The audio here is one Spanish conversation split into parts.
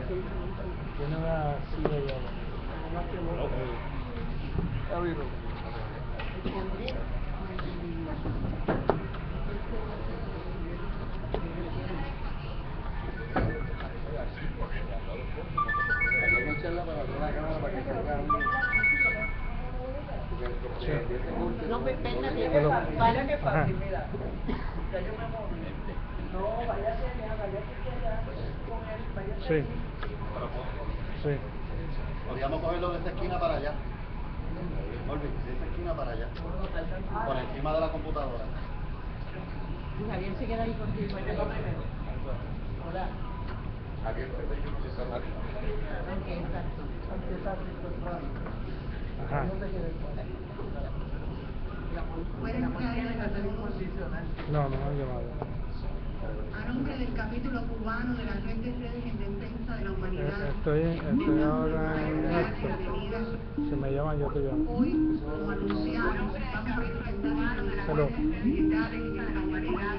Tiene una silla ya. No me pena de Vaya que fácil, mira. Ya yo me moví. No, vaya hacia allá con él, vaya hacia sí. allí. Sí. Podríamos cogerlo de esta esquina para allá. Olvi, de esta esquina para allá. Por encima de la computadora. Y Javier se queda ahí contigo. Hola. Javier, Ok, exacto. Ajá. No, no me han llamado. A nombre del capítulo cubano de la Red de Redes en Defensa de la Humanidad, Estoy ahora en esto. Si me llaman, yo te llamo. hoy, como anunciamos, vamos a presentar iniciativas digitales en la humanidad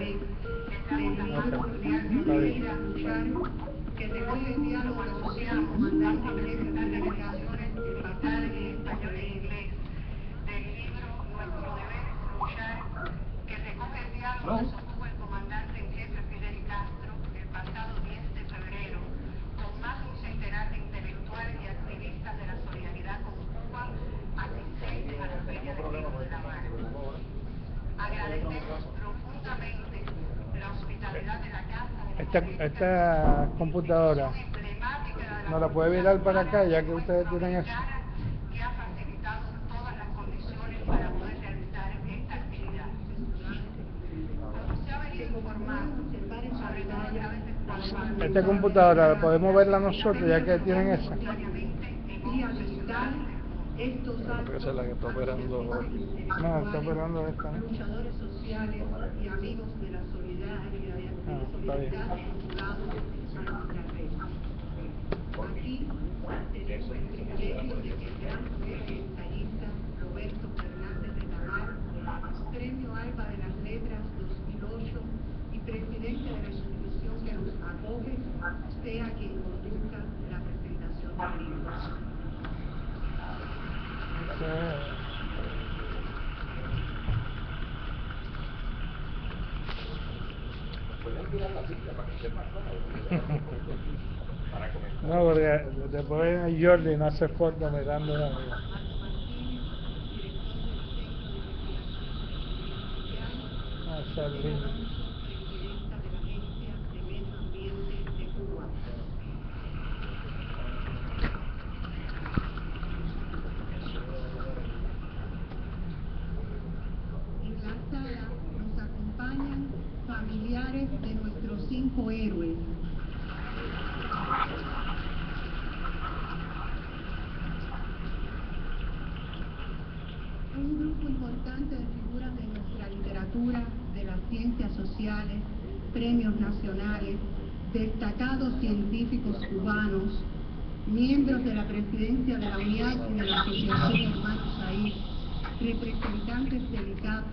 que recoge el diálogo social, comandante en jefe de comunicaciones, el pasado en español e inglés, del libro Nuestro deber es luchar, que recoge el diálogo que sostuvo el comandante en jefe Fidel Castro el pasado 10 de febrero, con más de un centenar de intelectuales y activistas de la solidaridad con Cuba, asistentes a la Feria del Libro de La Habana. Agradecemos profundamente la hospitalidad de la Casa. Esta computadora no la puede virar para acá, ya que ustedes tienen eso. Que ha facilitado todas las condiciones para poder realizar esta actividad. Como se ha venido informando, sobre todo a través de Esta computadora la podemos verla nosotros, ya que tienen esa. Creo que es la que está operando. No, está operando esta, ¿no? Luchadores sociales y amigos de la solidaridad está bien. vinculados a nuestra red. Aquí tenemos el privilegio de que el gran poeta y ensayista Roberto Fernández de Tamar, Premio Alba de las Letras 2008 y presidente de la institución que nos acoge, sea quien conduzca la presentación del libro. No, porque después Jordi no hace foto mirando la vida. Está lindo. Presidenta de la Agencia de Medio Ambiente de Cuba. En la sala nos acompañan familiares de nuestros 5 héroes. Un grupo importante de figuras de nuestra literatura, de las ciencias sociales, premios nacionales, destacados científicos cubanos, miembros de la presidencia de la UNIAD y de la Asociación Hermanos Ahí, representantes del ICAP,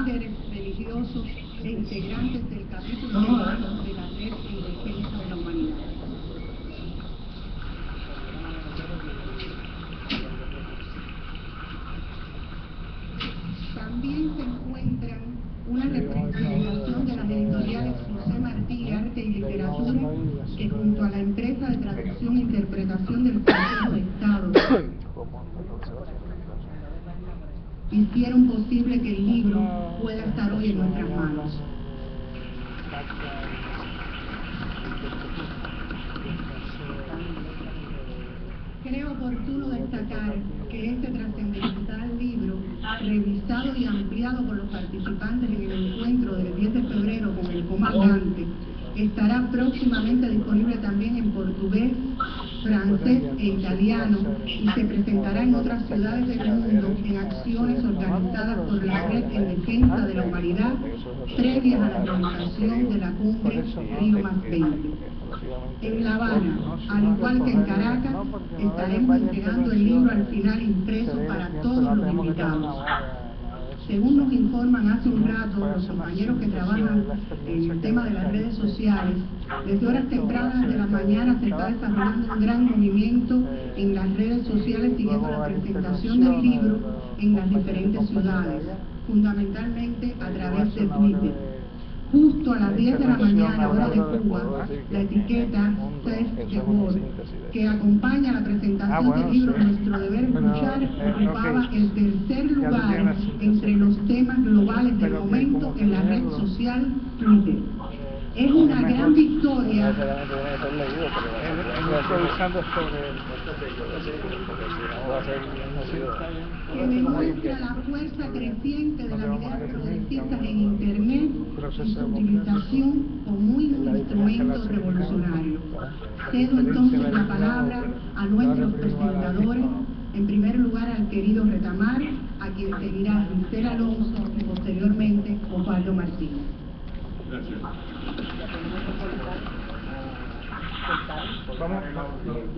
líderes religiosos e integrantes del capítulo de la Red en Defensa de la Humanidad. También se encuentran una representación de las editoriales José Martí, Arte y Literatura, que junto a la empresa de traducción e interpretación del Consejo de Estado hicieron posible que el libro pueda estar hoy en nuestras manos. Creo oportuno destacar que este trascendental libro, revisado y ampliado por los participantes en el encuentro del 10 de febrero con el comandante, estará próximamente disponible también en portugués, francés e italiano y se presentará en otras ciudades del mundo en acciones organizadas por la Red en Defensa de la Humanidad previas a la realización de la cumbre Río + 20. En La Habana, al igual que en Caracas, estaremos entregando el libro al final impreso para todos los invitados. Según nos informan hace un rato los compañeros que trabajan en el tema de las redes sociales, desde horas tempranas de la mañana se está desarrollando un gran movimiento en las redes sociales siguiendo la presentación del libro en las diferentes ciudades, fundamentalmente a través de Twitter. Justo a las 10 de la mañana, hora de Cuba, la etiqueta Fest de World, que acompaña la presentación del libro Nuestro Deber Escuchar, ocupaba el tercer lugar entre los temas globales del momento en la red social Twitter. Es una gran victoria que demuestra la fuerza creciente de las ideas progresistas en Internet y su utilización como un instrumento revolucionario. Cedo entonces la palabra a nuestros presentadores, en primer lugar al querido Retamar, a quien seguirá Gisela Alonso y posteriormente Osvaldo Martínez. Gracias.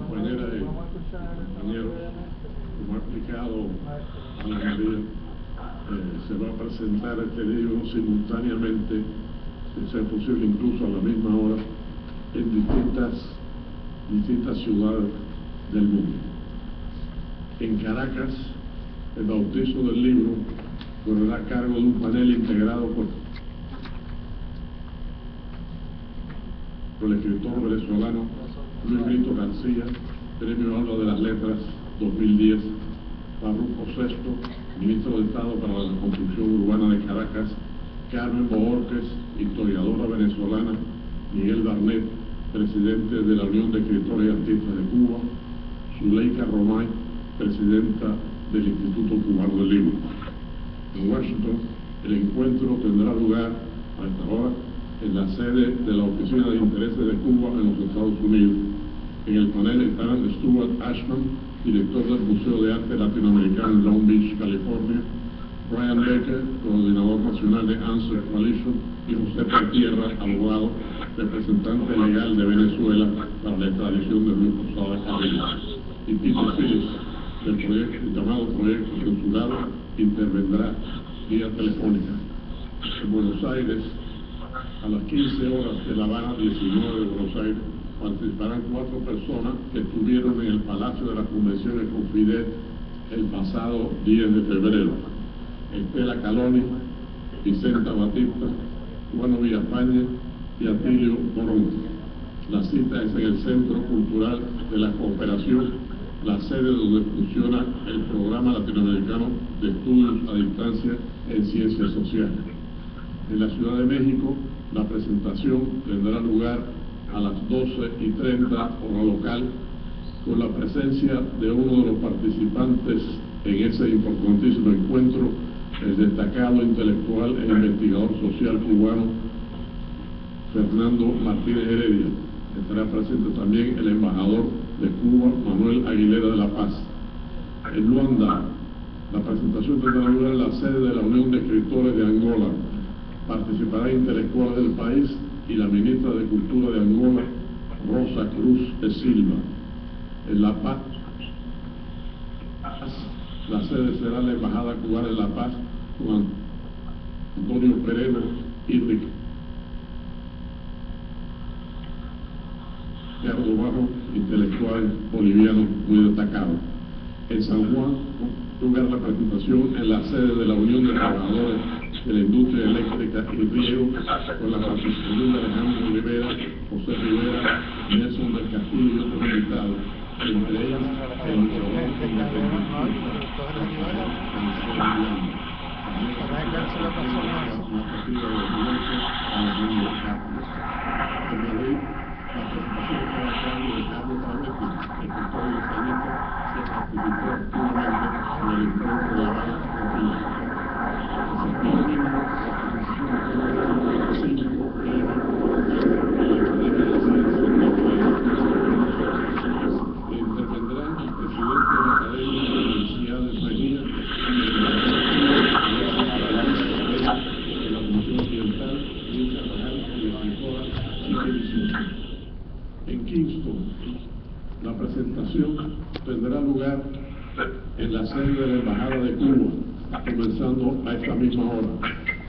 Compañera y compañeros, como ha explicado Ana María, se va a presentar este libro simultáneamente, si sea posible incluso a la misma hora, en distintas ciudades del mundo. En Caracas, el bautizo del libro correrá a cargo de un panel integrado por el escritor venezolano Luis Brito García, Premio Alba de las Letras 2010, Farruco Sesto, Ministro de Estado para la Construcción Urbana de Caracas, Carmen Bohórquez, historiadora venezolana, Miguel Barnet, presidente de la Unión de Escritores y Artistas de Cuba, Zuleika Romay, presidenta del Instituto Cubano del Libro. En Washington, el encuentro tendrá lugar a esta hora en la sede de la Oficina de Intereses de Cuba en los Estados Unidos. En el panel estarán Stuart Ashman, director del Museo de Arte Latinoamericano en Long Beach, California, Brian Becker, coordinador nacional de Answer Coalition, y José Pertierra, abogado, representante legal de Venezuela para la extradición de Luis Posada Carrillo. Y Peter Phillips, del llamado Proyecto Censurado, intervendrá vía telefónica. En Buenos Aires, a las 15 horas de La Habana, 19 de Buenos Aires, participarán 4 personas que estuvieron en el Palacio de las Convenciones con Fidel el pasado 10 de febrero. Estela Caloni, Vicenta Batista, Juan Villafañe y Atilio Morón. La cita es en el Centro Cultural de la Cooperación, la sede donde funciona el Programa Latinoamericano de Estudios a Distancia en Ciencias Sociales. En la Ciudad de México, la presentación tendrá lugar a las 12:30 hora local, con la presencia de uno de los participantes en ese importantísimo encuentro, el destacado intelectual e investigador social cubano Fernando Martínez Heredia. Estará presente también el embajador de Cuba, Manuel Aguilera de la Paz. En Luanda, la presentación tendrá lugar en la sede de la Unión de Escritores de Angola. Participarán intelectuales del país y la ministra de Cultura de Angola, Rosa Cruz de Silva. En La Paz, la sede será la Embajada Cubana en La Paz, con Antonio Pereno y Ricardo Bajo, intelectual boliviano muy destacado. En San Juan, lugar la presentación en la sede de la Unión de Trabajadores de la Industria Eléctrica y Riego, con la participación de Alejandro Rivera, José Rivera, Nelson del Castillo y otros invitados, entre ellas el micrófono En Kingston, la presentación tendrá lugar en la sede de la Embajada de Cuba, comenzando a esta misma hora.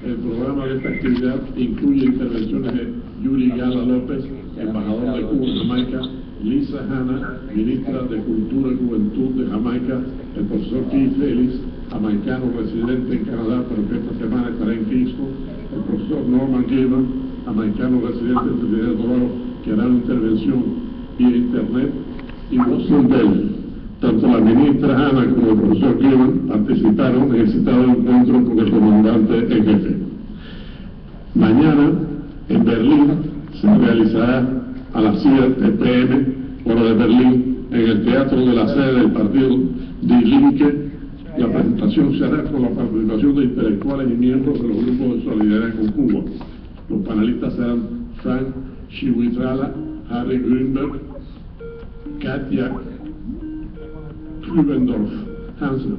El programa de esta actividad incluye intervenciones de Yuri Gala López, embajador de Cuba en Jamaica, Lisa Hanna, ministra de Cultura y Juventud de Jamaica, el profesor Keith Ellis, jamaicano residente en Canadá, pero que esta semana estará en Kingston, el profesor Norman Gibbon, jamaicano residente en Trinidad y Tobago, que hará una intervención vía internet, y Russell Bell. Tanto la ministra Hanna como el profesor Gibbon participaron en el citado encuentro con el comandante en jefe. Mañana, en Berlín, se realizará a las 7 p.m. hora de Berlín, en el teatro de la sede del partido Die Linke. La presentación se hará con la participación de intelectuales y miembros de los grupos de solidaridad con Cuba. Los panelistas serán Frank Chihuitrala, Harry Greenberg, Katia Klubendorf, Hansen,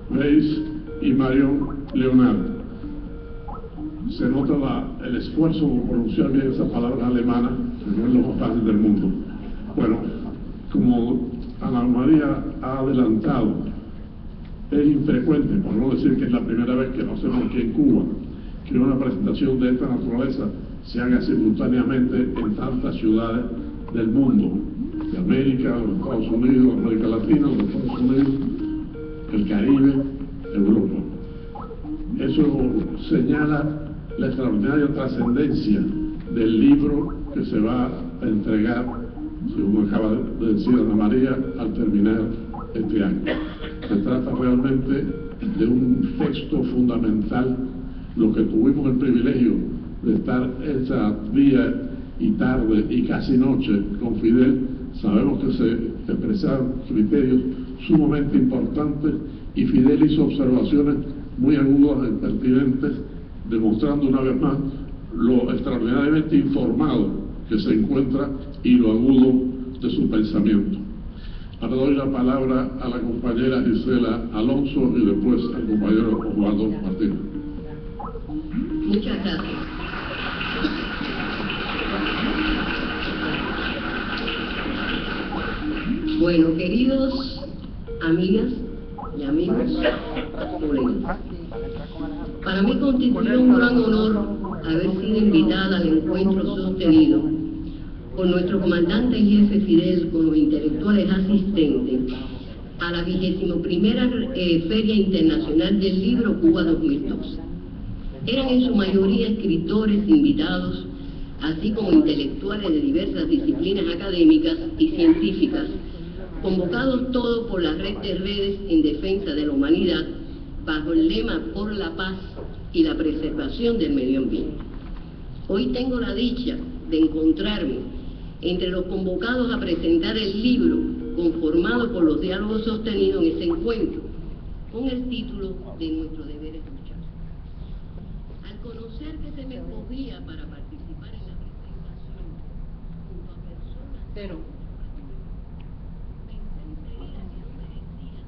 Reis y Marion Leonard. Se nota el esfuerzo por pronunciar bien esas palabras alemanas, que no es lo más fácil del mundo. Bueno, como Ana María ha adelantado, es infrecuente, por no decir que es la primera vez que lo hacemos aquí en Cuba, que una presentación de esta naturaleza se haga simultáneamente en tantas ciudades del mundo, de América, los Estados Unidos, América Latina, los Estados Unidos, el Caribe, Europa. Eso señala la extraordinaria trascendencia del libro que se va a entregar, según acaba de decir Ana María, al terminar este año. Se trata realmente de un texto fundamental. Lo que tuvimos el privilegio de estar esa día y tarde y casi noche con Fidel, sabemos que se expresaron criterios sumamente importantes y Fidel hizo observaciones muy agudas y pertinentes, demostrando una vez más lo extraordinariamente informado que se encuentra y lo agudo de su pensamiento. Ahora doy la palabra a la compañera Gisela Alonso y después al compañero Osvaldo Martínez. Muchas gracias. Bueno, queridos amigas y amigos, colegas, para mí constituyó un gran honor haber sido invitada al encuentro sostenido por nuestro comandante en jefe Fidel con los intelectuales asistentes a la 21ª Feria Internacional del Libro Cuba 2012. Eran en su mayoría escritores invitados, así como intelectuales de diversas disciplinas académicas y científicas, convocados todos por la red de redes en defensa de la humanidad, bajo el lema por la paz y la preservación del medio ambiente. Hoy tengo la dicha de encontrarme entre los convocados a presentar el libro conformado por los diálogos sostenidos en ese encuentro, con el título de Nuestro deber es luchar. Al conocer que se me escogía para participar en la presentación junto a personas pensé enseguida que no merecía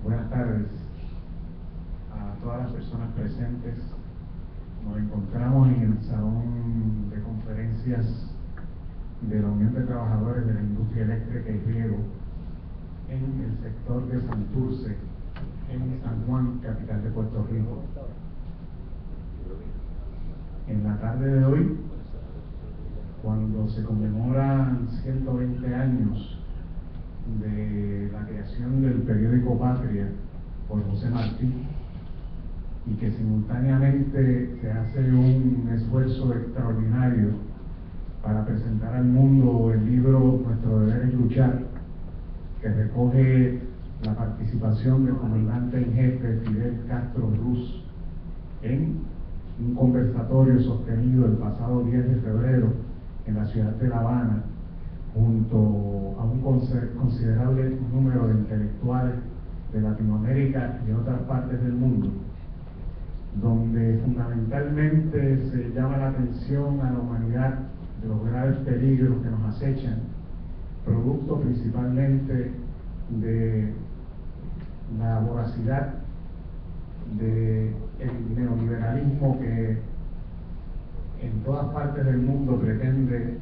Buenas tardes a todas las personas presentes. Nos encontramos en el salón de conferencias de la Unión de Trabajadores de la Industria Eléctrica y Riego en el sector de Santurce, en San Juan, capital de Puerto Rico. En la tarde de hoy, cuando se conmemoran 120 años de la creación del periódico Patria por José Martí, y que simultáneamente se hace un esfuerzo extraordinario para presentar al mundo el libro Nuestro deber es luchar, que recoge la participación del comandante en jefe Fidel Castro Ruz en un conversatorio sostenido el pasado 10 de febrero en la ciudad de La Habana, junto a un considerable número de intelectuales de Latinoamérica y otras partes del mundo, donde fundamentalmente se llama la atención a la humanidad de los graves peligros que nos acechan producto principalmente de la voracidad del neoliberalismo que en todas partes del mundo pretende,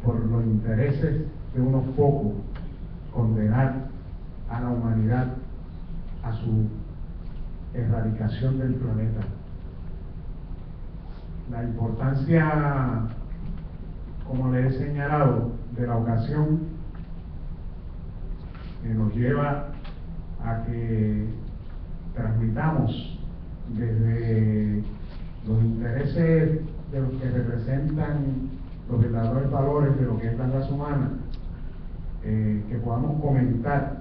por los intereses de unos pocos, condenar a la humanidad a su erradicación del planeta. La importancia, como le he señalado, de la ocasión nos lleva a que transmitamos desde los intereses de los que representan los verdaderos valores de lo que es la raza humana, que podamos comentar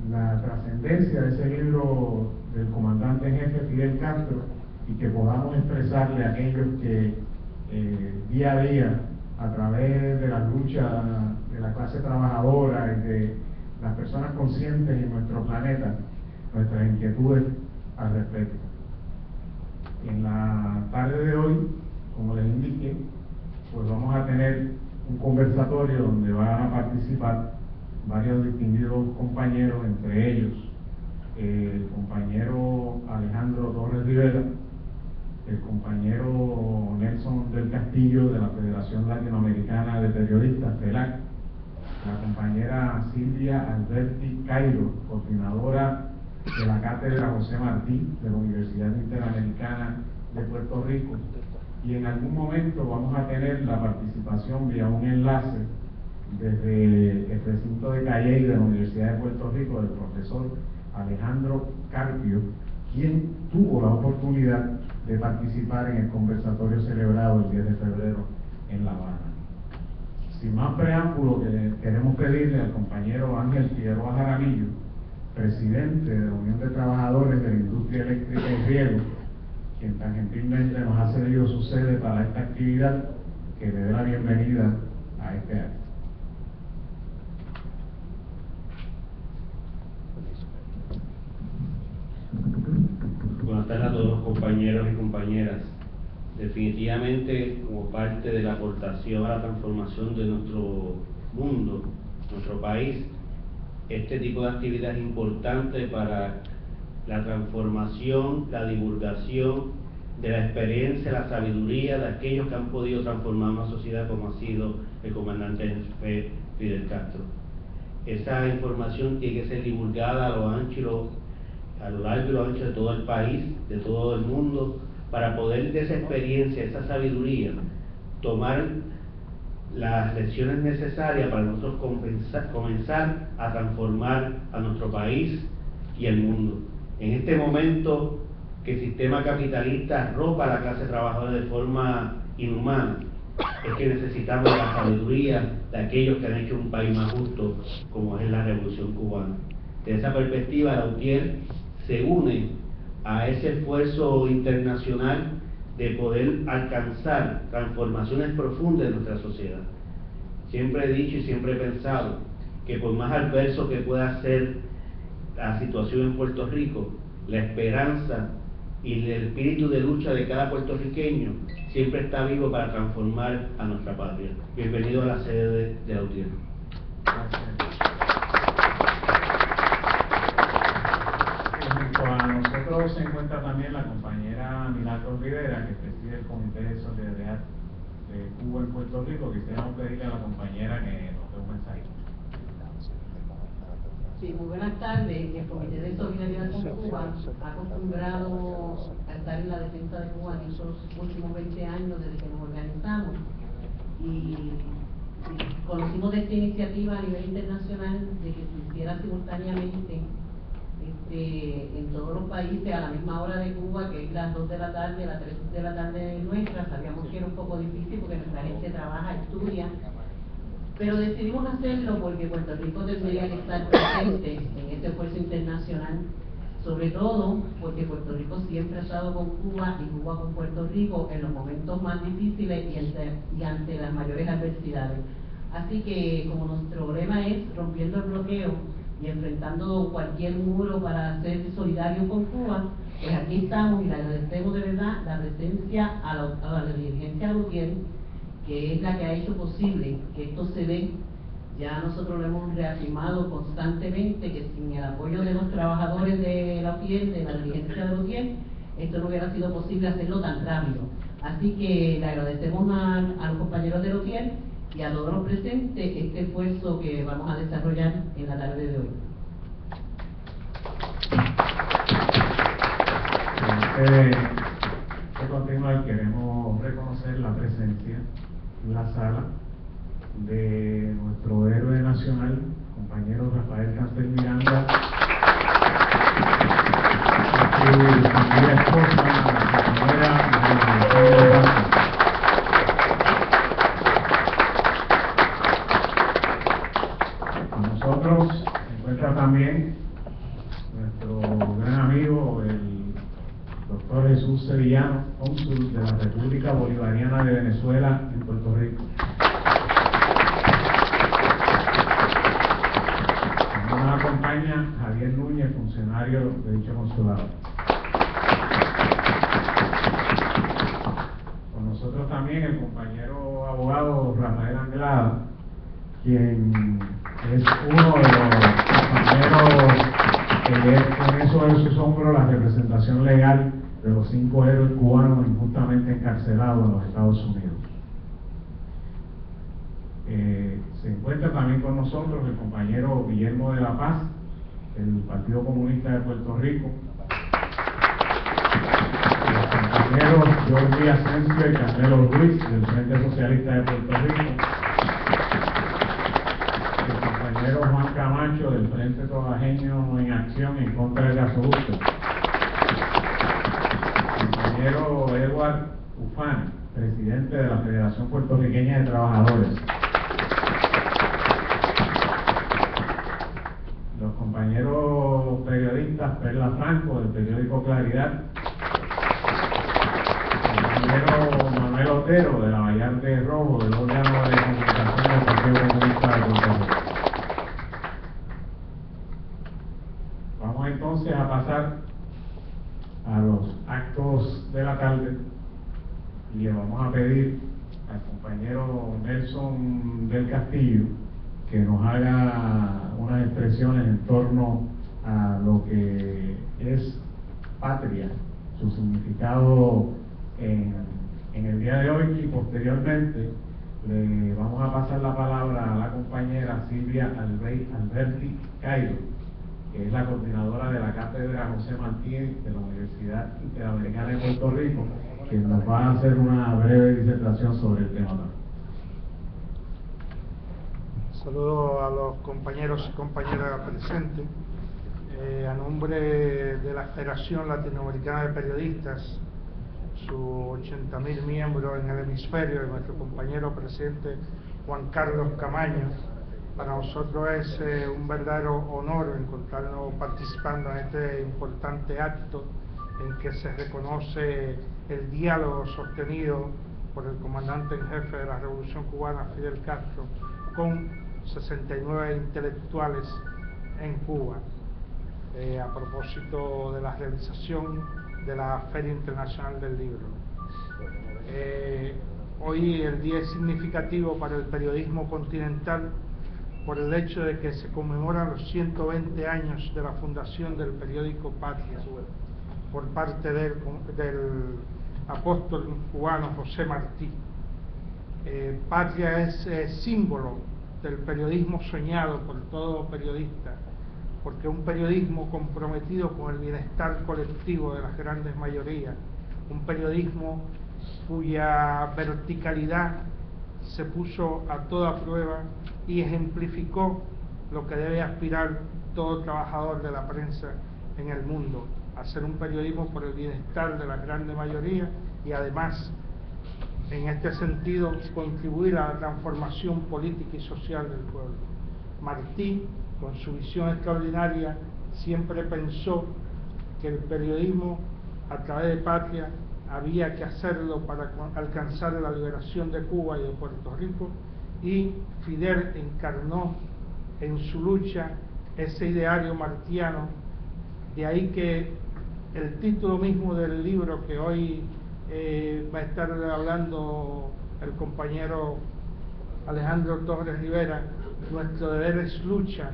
la trascendencia de ese libro del comandante en jefe Fidel Castro y que podamos expresarle a aquellos que día a día, a través de la lucha de la clase trabajadora y de las personas conscientes en nuestro planeta, nuestras inquietudes al respecto. En la tarde de hoy, como les indiqué, pues vamos a tener un conversatorio donde van a participar varios distinguidos compañeros, entre ellos el compañero Alejandro Torres Rivera, el compañero Nelson del Castillo de la Federación Latinoamericana de Periodistas, FELAC, la compañera Silvia Alberti Cairo, coordinadora de la Cátedra José Martí de la Universidad Interamericana de Puerto Rico, y en algún momento vamos a tener la participación vía un enlace desde el recinto de Calley de la Universidad de Puerto Rico del profesor Alejandro Carpio, quien tuvo la oportunidad de participar en el conversatorio celebrado el 10 de febrero en La Habana. Sin más preámbulo, queremos pedirle al compañero Ángel Figueroa Jaramillo, presidente de la Unión de Trabajadores de la Industria Eléctrica y Riego, quien tan gentilmente nos ha cedido su sede para esta actividad, que le dé la bienvenida a este acto. Buenas tardes a todos los compañeros y compañeras. Definitivamente, como parte de la aportación a la transformación de nuestro mundo, nuestro país, este tipo de actividad es importante para la transformación, la divulgación de la experiencia, la sabiduría de aquellos que han podido transformar una sociedad como ha sido el comandante en jefe Fidel Castro. Esa información tiene que ser divulgada a lo ancho, a lo largo y lo ancho de todo el país, de todo el mundo, para poder de esa experiencia, esa sabiduría, tomar las lecciones necesarias para nosotros comenzar a transformar a nuestro país y el mundo. En este momento que el sistema capitalista roba a la clase trabajadora de forma inhumana, es que necesitamos la sabiduría de aquellos que han hecho un país más justo, como es la Revolución Cubana. Desde esa perspectiva, la UTIER se une a ese esfuerzo internacional de poder alcanzar transformaciones profundas en nuestra sociedad. Siempre he dicho y siempre he pensado que por más adverso que pueda ser la situación en Puerto Rico, la esperanza y el espíritu de lucha de cada puertorriqueño siempre está vivo para transformar a nuestra patria. Bienvenido a la sede de la UTIER. Junto a nosotros se encuentra también la compañera Milagros Rivera, que preside el Comité de Solidaridad de Cuba en Puerto Rico. Quisiéramos pedirle a la compañera que nos dé un mensaje. Sí, muy buenas tardes. El Comité de Solidaridad con Cuba ha acostumbrado a estar en la defensa de Cuba en esos últimos 20 años desde que nos organizamos. Y conocimos de esta iniciativa a nivel internacional de que se hiciera simultáneamente en todos los países a la misma hora de Cuba, que es las 2 de la tarde, las 3 de la tarde nuestra. Sabíamos que era un poco difícil porque nuestra gente trabaja, estudia, pero decidimos hacerlo porque Puerto Rico tendría que estar presente en este esfuerzo internacional, sobre todo porque Puerto Rico siempre ha estado con Cuba y Cuba con Puerto Rico en los momentos más difíciles y ante las mayores adversidades. Así que, como nuestro lema es rompiendo el bloqueo y enfrentando cualquier muro para ser solidarios con Cuba, pues aquí estamos y le agradecemos de verdad la presencia a la dirigencia de UTIER, que es la que ha hecho posible que esto se dé. Ya nosotros lo hemos reafirmado constantemente, que sin el apoyo de los trabajadores de la UTIER, de la dirigencia de la UTIER, esto no hubiera sido posible hacerlo tan rápido. Así que le agradecemos a los compañeros de la UTIER y a todos los presentes este esfuerzo que vamos a desarrollar en la tarde de hoy. De continuar, queremos reconocer la presencia en la sala de nuestro héroe nacional, compañero Rafael Cancel Miranda, y su querida esposa, la señora María. Con nosotros se encuentra también nuestro gran amigo, el doctor Jesús Sevillano, cónsul de la República Bolivariana de Venezuela en Puerto Rico. También nos acompaña Javier Núñez, funcionario de dicho consulado. Con nosotros también el compañero abogado Rafael Anglada, quien es uno de los compañeros que con eso de sus hombros la representación legal de los 5 héroes cubanos injustamente encarcelados en los Estados Unidos. Se encuentra también con nosotros el compañero Guillermo de la Paz, del Partido Comunista de Puerto Rico, los compañeros Jordi Asensio y Carmelo Ruiz, del Frente Socialista de Puerto Rico, el compañero Juan Camacho, del Frente Tobajeño en Acción en contra del gasoducto, el compañero Edward Ufán, presidente de la Federación Puertorriqueña de Trabajadores, los compañeros periodistas Perla Franco, del periódico Claridad, el compañero Manuel Otero, de la Vallarta Rojo, del órgano de comunicación del Partido Comunista de Puerto Rico. Vamos entonces a pasar a los actos de la tarde y le vamos a pedir al compañero Nelson del Castillo que nos haga unas expresiones en torno a lo que es patria, su significado en el día de hoy, y posteriormente le vamos a pasar la palabra a la compañera Silvia Alberti Cairo, que es la coordinadora de la Cátedra José Martínez de la Universidad Interamericana de Puerto Rico, que nos va a hacer una breve disertación sobre el tema. Saludo a los compañeros y compañeras presentes. A nombre de la Federación Latinoamericana de Periodistas, sus 80.000 miembros en el hemisferio, y nuestro compañero presidente Juan Carlos Camaño, para nosotros es un verdadero honor encontrarnos participando en este importante acto en que se reconoce el diálogo sostenido por el comandante en jefe de la Revolución Cubana, Fidel Castro, con 69 intelectuales en Cuba, a propósito de la realización de la Feria Internacional del Libro. Hoy el día es significativo para el periodismo continental por el hecho de que se conmemoran los 120 años de la fundación del periódico Patria por parte del apóstol cubano José Martí. Patria es símbolo del periodismo soñado por todo periodista, porque un periodismo comprometido con el bienestar colectivo de las grandes mayorías, un periodismo cuya verticalidad se puso a toda prueba y ejemplificó lo que debe aspirar todo trabajador de la prensa en el mundo, hacer un periodismo por el bienestar de las grandes mayorías y además, en este sentido, contribuir a la transformación política y social del pueblo. Martí, con su visión extraordinaria, siempre pensó que el periodismo, a través de Patria, había que hacerlo para alcanzar la liberación de Cuba y de Puerto Rico, y Fidel encarnó en su lucha ese ideario martiano. De ahí que el título mismo del libro que hoy va a estar hablando el compañero Alejandro Torres Rivera, nuestro deber es luchar,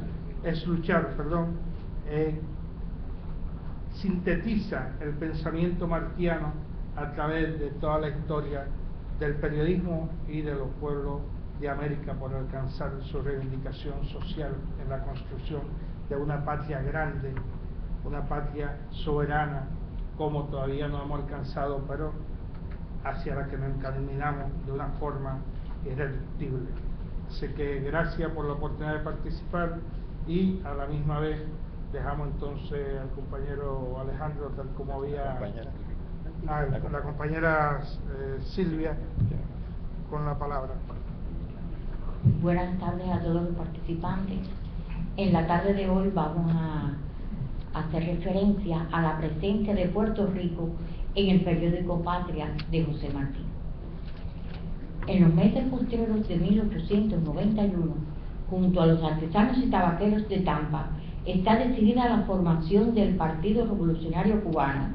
sintetiza el pensamiento martiano a través de toda la historia del periodismo y de los pueblos de América por alcanzar su reivindicación social en la construcción de una patria grande, una patria soberana, como todavía no hemos alcanzado, pero hacia la que nos encaminamos de una forma irreductible. Así que gracias por la oportunidad de participar y a la misma vez dejamos entonces al compañero Alejandro, tal como había la compañera Silvia, con la palabra. Buenas tardes a todos los participantes. En la tarde de hoy vamos a hacer referencia a la presencia de Puerto Rico en el periódico Patria de José Martí. En los meses posteriores de 1891, junto a los artesanos y tabaqueros de Tampa, está decidida la formación del Partido Revolucionario Cubano,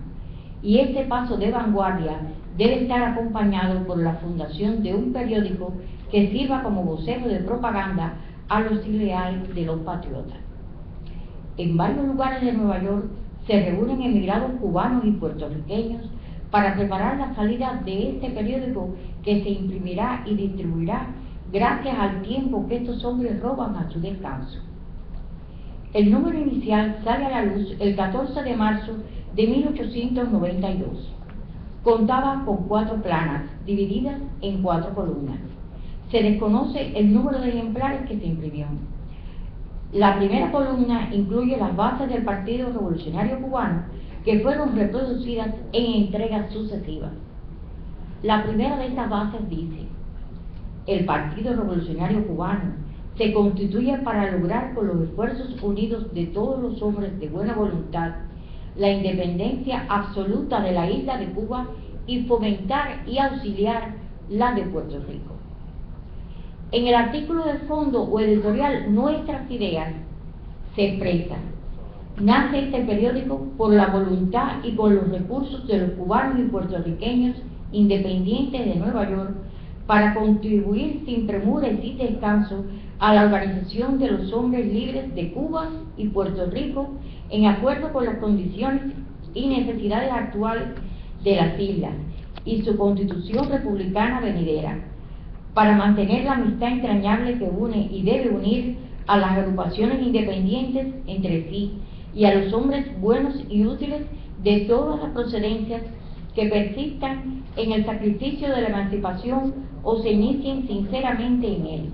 y este paso de vanguardia debe estar acompañado por la fundación de un periódico que sirva como vocero de propaganda a los ideales de los patriotas. En varios lugares de Nueva York se reúnen emigrados cubanos y puertorriqueños para preparar la salida de este periódico, que se imprimirá y distribuirá gracias al tiempo que estos hombres roban a su descanso. El número inicial sale a la luz el 14 de marzo de 1892. Contaba con 4 planas divididas en 4 columnas. Se desconoce el número de ejemplares que se imprimió. La primera columna incluye las bases del Partido Revolucionario Cubano, que fueron reproducidas en entregas sucesivas. La primera de estas bases dice: el Partido Revolucionario Cubano se constituye para lograr con los esfuerzos unidos de todos los hombres de buena voluntad la independencia absoluta de la isla de Cuba y fomentar y auxiliar la de Puerto Rico. En el artículo de fondo o editorial Nuestras Ideas se expresa: nace este periódico por la voluntad y con los recursos de los cubanos y puertorriqueños independientes de Nueva York para contribuir sin premura y sin descanso a la organización de los hombres libres de Cuba y Puerto Rico en acuerdo con las condiciones y necesidades actuales de las islas y su constitución republicana venidera, para mantener la amistad entrañable que une y debe unir a las agrupaciones independientes entre sí y a los hombres buenos y útiles de todas las procedencias que persistan en el sacrificio de la emancipación o se inicien sinceramente en él.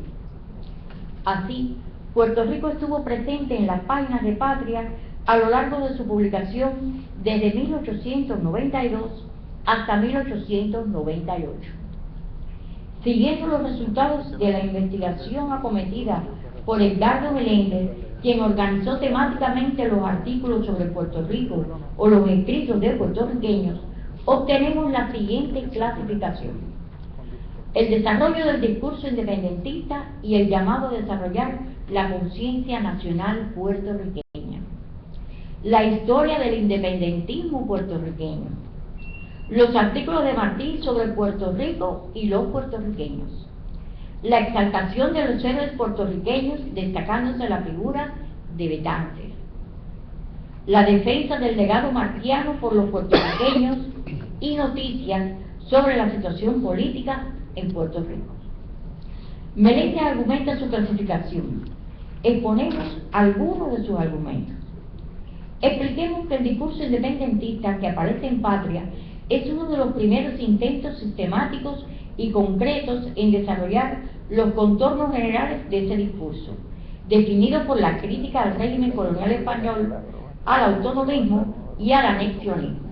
Así, Puerto Rico estuvo presente en las páginas de Patria a lo largo de su publicación desde 1892 hasta 1898. Siguiendo los resultados de la investigación acometida por Edgardo Meléndez, quien organizó temáticamente los artículos sobre Puerto Rico o los escritos de puertorriqueños, obtenemos la siguiente clasificación: el desarrollo del discurso independentista y el llamado a desarrollar la conciencia nacional puertorriqueña, la historia del independentismo puertorriqueño, los artículos de Martí sobre Puerto Rico y los puertorriqueños, la exaltación de los héroes puertorriqueños destacándose la figura de Betances, la defensa del legado martiano por los puertorriqueños y noticias sobre la situación política en Puerto Rico. Meléndez argumenta su clasificación. Exponemos algunos de sus argumentos. Expliquemos que el discurso independentista que aparece en Patria es uno de los primeros intentos sistemáticos y concretos en desarrollar los contornos generales de ese discurso, definido por la crítica al régimen colonial español, al autonomismo y al anexionismo.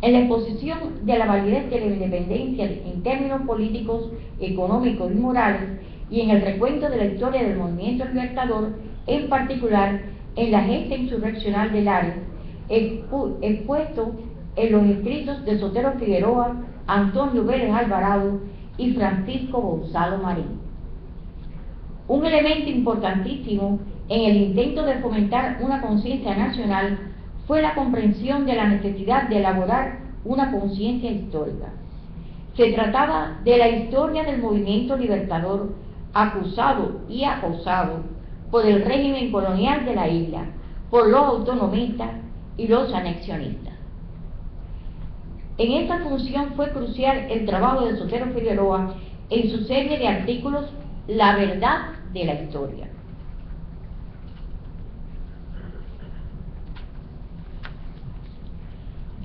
En la exposición de la validez de la independencia en términos políticos, económicos y morales, y en el recuento de la historia del movimiento libertador, en particular en la gesta insurreccional del Ares, expuesto en los escritos de Sotero Figueroa, Antonio Vélez Alvarado y Francisco Gonzalo Marín. Un elemento importantísimo en el intento de fomentar una conciencia nacional fue la comprensión de la necesidad de elaborar una conciencia histórica. Se trataba de la historia del movimiento libertador acusado y acosado por el régimen colonial de la isla, por los autonomistas y los anexionistas. En esta función fue crucial el trabajo de Sotero Figueroa en su serie de artículos La verdad de la historia.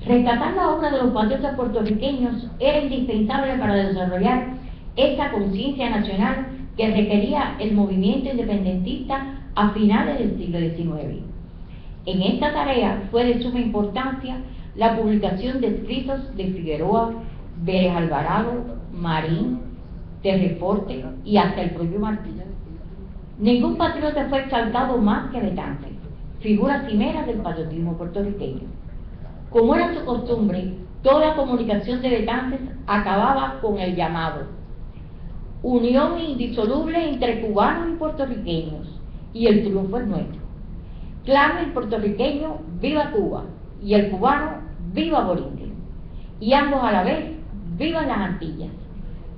Rescatar la obra de los patriotas puertorriqueños era indispensable para desarrollar esa conciencia nacional que requería el movimiento independentista a finales del siglo XIX. En esta tarea fue de suma importancia la publicación de escritos de Figueroa, Vélez Alvarado, Marín, Terreforte y hasta el propio Martí. Ningún patriota fue exaltado más que Betances, figura cimera del patriotismo puertorriqueño. Como era su costumbre, toda comunicación de Betances acababa con el llamado: unión indisoluble entre cubanos y puertorriqueños, y el triunfo es nuestro. Clama el puertorriqueño: viva Cuba, y el cubano: viva Borinquen, y ambos a la vez: vivan las Antillas,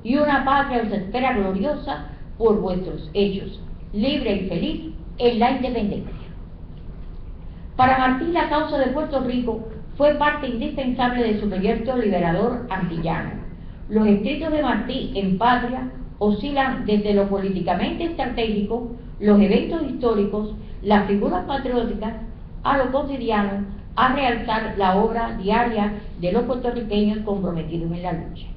y una patria os espera gloriosa por vuestros hechos, libre y feliz en la independencia. Para Martí, la causa de Puerto Rico fue parte indispensable de su proyecto liberador antillano. Los escritos de Martí en Patria oscilan desde lo políticamente estratégico, los eventos históricos, las figuras patrióticas, a lo cotidiano, a realzar la obra diaria de los puertorriqueños comprometidos en la lucha.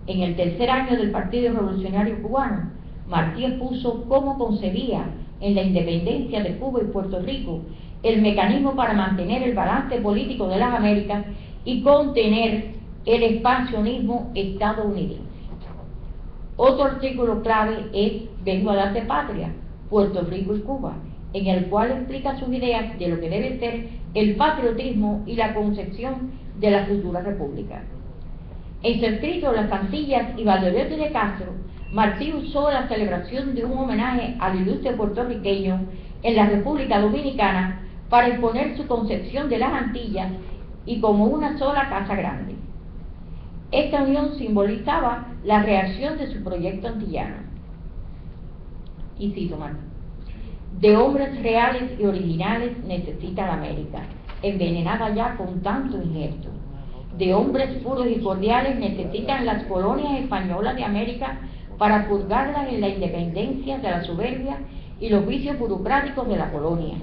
En el tercer año del Partido Revolucionario Cubano, Martí expuso cómo concebía en la independencia de Cuba y Puerto Rico el mecanismo para mantener el balance político de las Américas y contener el expansionismo estadounidense. Otro artículo clave es Vengo a darte patria, Puerto Rico y Cuba, en el cual explica sus ideas de lo que debe ser el patriotismo y la concepción de la futura república. En su escrito Las Antillas y Valdoriotti de Castro, Martí usó la celebración de un homenaje al ilustre puertorriqueño en la República Dominicana para exponer su concepción de las Antillas y como una sola casa grande. Esta unión simbolizaba la reacción de su proyecto antillano. Y cito Martí: de hombres reales y originales necesita la América, envenenada ya con tanto injerto. De hombres puros y cordiales necesitan las colonias españolas de América para purgarlas en la independencia de la soberbia y los vicios burocráticos de la colonia.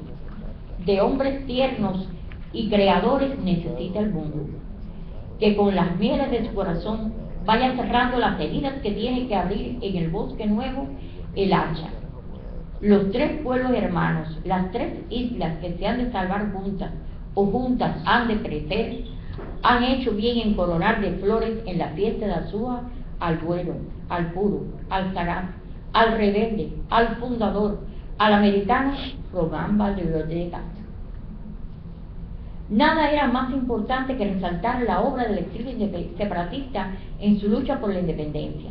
De hombres tiernos y creadores necesita el mundo, que con las mieles de su corazón vaya cerrando las heridas que tiene que abrir en el bosque nuevo el hacha. Los tres pueblos hermanos, las tres islas que se han de salvar juntas o juntas han de crecer, han hecho bien en coronar de flores en la fiesta de Azúa al duelo, al puro, al sagaz, al rebelde, al fundador, al americano Román Valdoriotti de Castro. Nada era más importante que resaltar la obra del exilio separatista en su lucha por la independencia.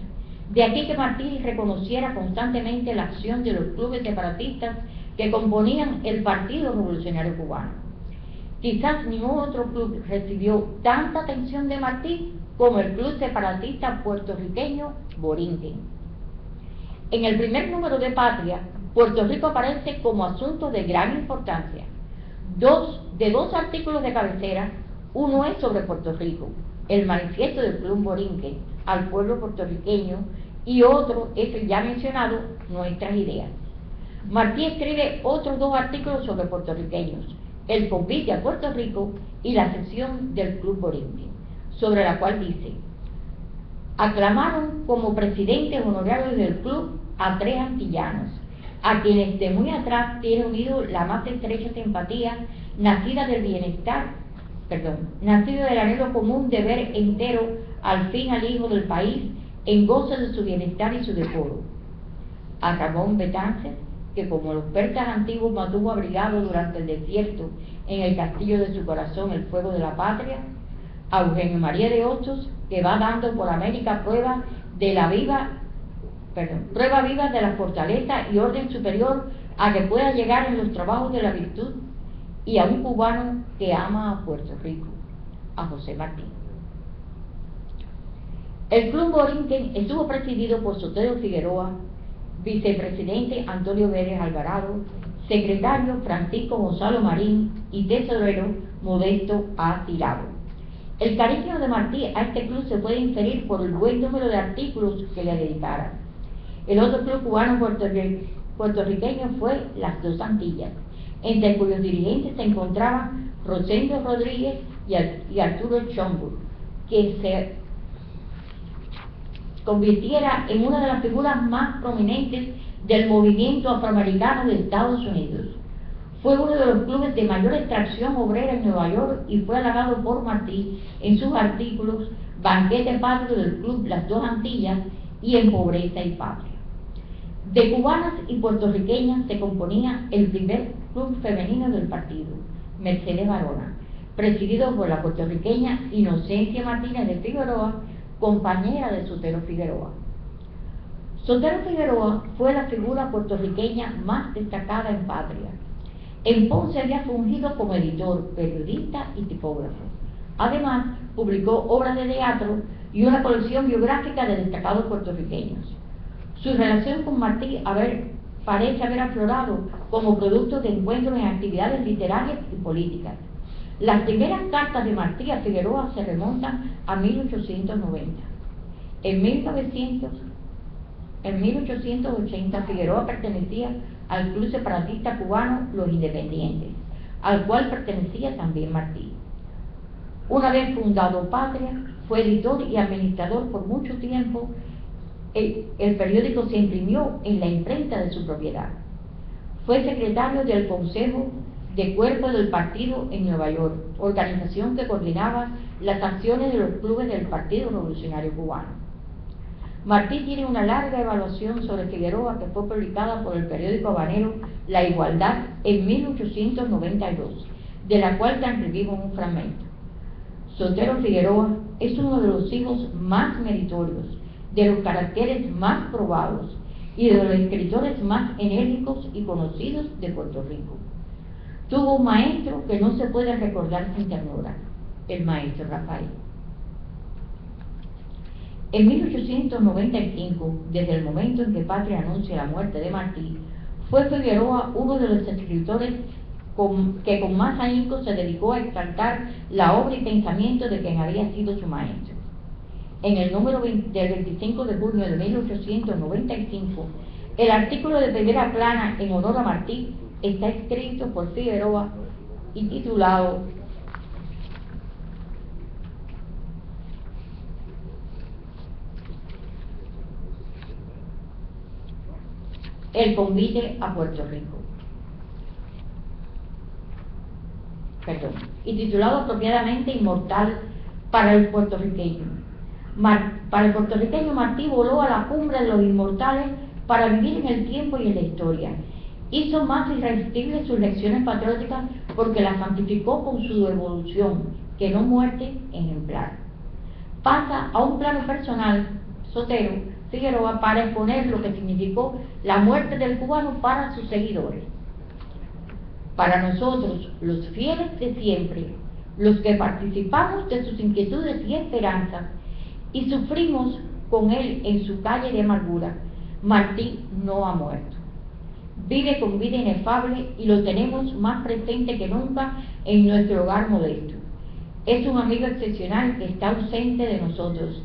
De aquí que Martí reconociera constantemente la acción de los clubes separatistas que componían el Partido Revolucionario Cubano. Quizás ningún otro club recibió tanta atención de Martí como el club separatista puertorriqueño Borinquen. En el primer número de Patria, Puerto Rico aparece como asunto de gran importancia. Dos artículos de cabecera, uno es sobre Puerto Rico, el manifiesto del Club Borinquen al pueblo puertorriqueño, y otro es el ya mencionado Nuestras Ideas. Martí escribe otros dos artículos sobre puertorriqueños, el convite a Puerto Rico y la sección del Club Borinquen, sobre la cual dice: aclamaron como presidentes honorarios del club a tres antillanos, a quienes de muy atrás tiene unido la más estrecha simpatía, nacida del anhelo común de ver entero al fin al hijo del país en goce de su bienestar y su decoro. A Ramón Betances, que como los persas antiguos mantuvo abrigado durante el desierto en el castillo de su corazón el fuego de la patria. A Eugenio María de Hostos, que va dando por América prueba viva de la fortaleza y orden superior a que pueda llegar en los trabajos de la virtud. Y a un cubano que ama a Puerto Rico, a José Martí. El Club Borinquen estuvo presidido por Sotero Figueroa, vicepresidente Antonio Vélez Alvarado, secretario Francisco Gonzalo Marín y tesorero Modesto A. Tirado. El cariño de Martí a este club se puede inferir por el buen número de artículos que le dedicara. El otro club cubano puertorriqueño fue Las Dos Antillas, entre cuyos dirigentes se encontraban Rosendo Rodríguez y Arturo Schomburg, que se convirtiera en una de las figuras más prominentes del movimiento afroamericano de Estados Unidos. Fue uno de los clubes de mayor extracción obrera en Nueva York y fue halagado por Martí en sus artículos Banquete Patrio del Club Las Dos Antillas y En Pobreza y Patria. De cubanas y puertorriqueñas se componía el primer club femenino del partido, Mercedes Varona, presidido por la puertorriqueña Inocencia Martínez de Figueroa, compañera de Sotero Figueroa. Sotero Figueroa fue la figura puertorriqueña más destacada en Patria. En Ponce había fungido como editor, periodista y tipógrafo. Además, publicó obras de teatro y una colección biográfica de destacados puertorriqueños. Su relación con Martí parece haber aflorado como producto de encuentros en actividades literarias y políticas. Las primeras cartas de Martí a Figueroa se remontan a 1890. En 1880 Figueroa pertenecía al club separatista cubano Los Independientes, al cual pertenecía también Martí. Una vez fundado Patria, fue editor y administrador por mucho tiempo. El periódico se imprimió en la imprenta de su propiedad. Fue secretario del Consejo de Cuerpo del Partido en Nueva York, organización que coordinaba las acciones de los clubes del Partido Revolucionario Cubano. Martí tiene una larga evaluación sobre Figueroa que fue publicada por el periódico habanero La Igualdad en 1892, de la cual transcribimos un fragmento. Sotero Figueroa es uno de los hijos más meritorios, de los caracteres más probados y de los escritores más enérgicos y conocidos de Puerto Rico. Tuvo un maestro que no se puede recordar sin ternura, el maestro Rafael. En 1895, desde el momento en que Patria anuncia la muerte de Martí, fue Figueroa uno de los escritores que con más ahínco se dedicó a exaltar la obra y pensamiento de quien había sido su maestro. En el número del 25 de junio de 1895, el artículo de primera plana en honor a Martí está escrito por Figueroa y titulado El convite a Puerto Rico. Y titulado apropiadamente Inmortal para el puertorriqueño. Para el puertorriqueño, Martí voló a la cumbre de los inmortales para vivir en el tiempo y en la historia. Hizo más irresistibles sus lecciones patrióticas porque las santificó con su evolución, que no muerte ejemplar. Pasa a un plano personal, Sotero Figueroa, para exponer lo que significó la muerte del cubano para sus seguidores. Para nosotros, los fieles de siempre, los que participamos de sus inquietudes y esperanzas, y sufrimos con él en su calle de amargura, Martí no ha muerto. Vive con vida inefable y lo tenemos más presente que nunca en nuestro hogar modesto. Es un amigo excepcional que está ausente de nosotros,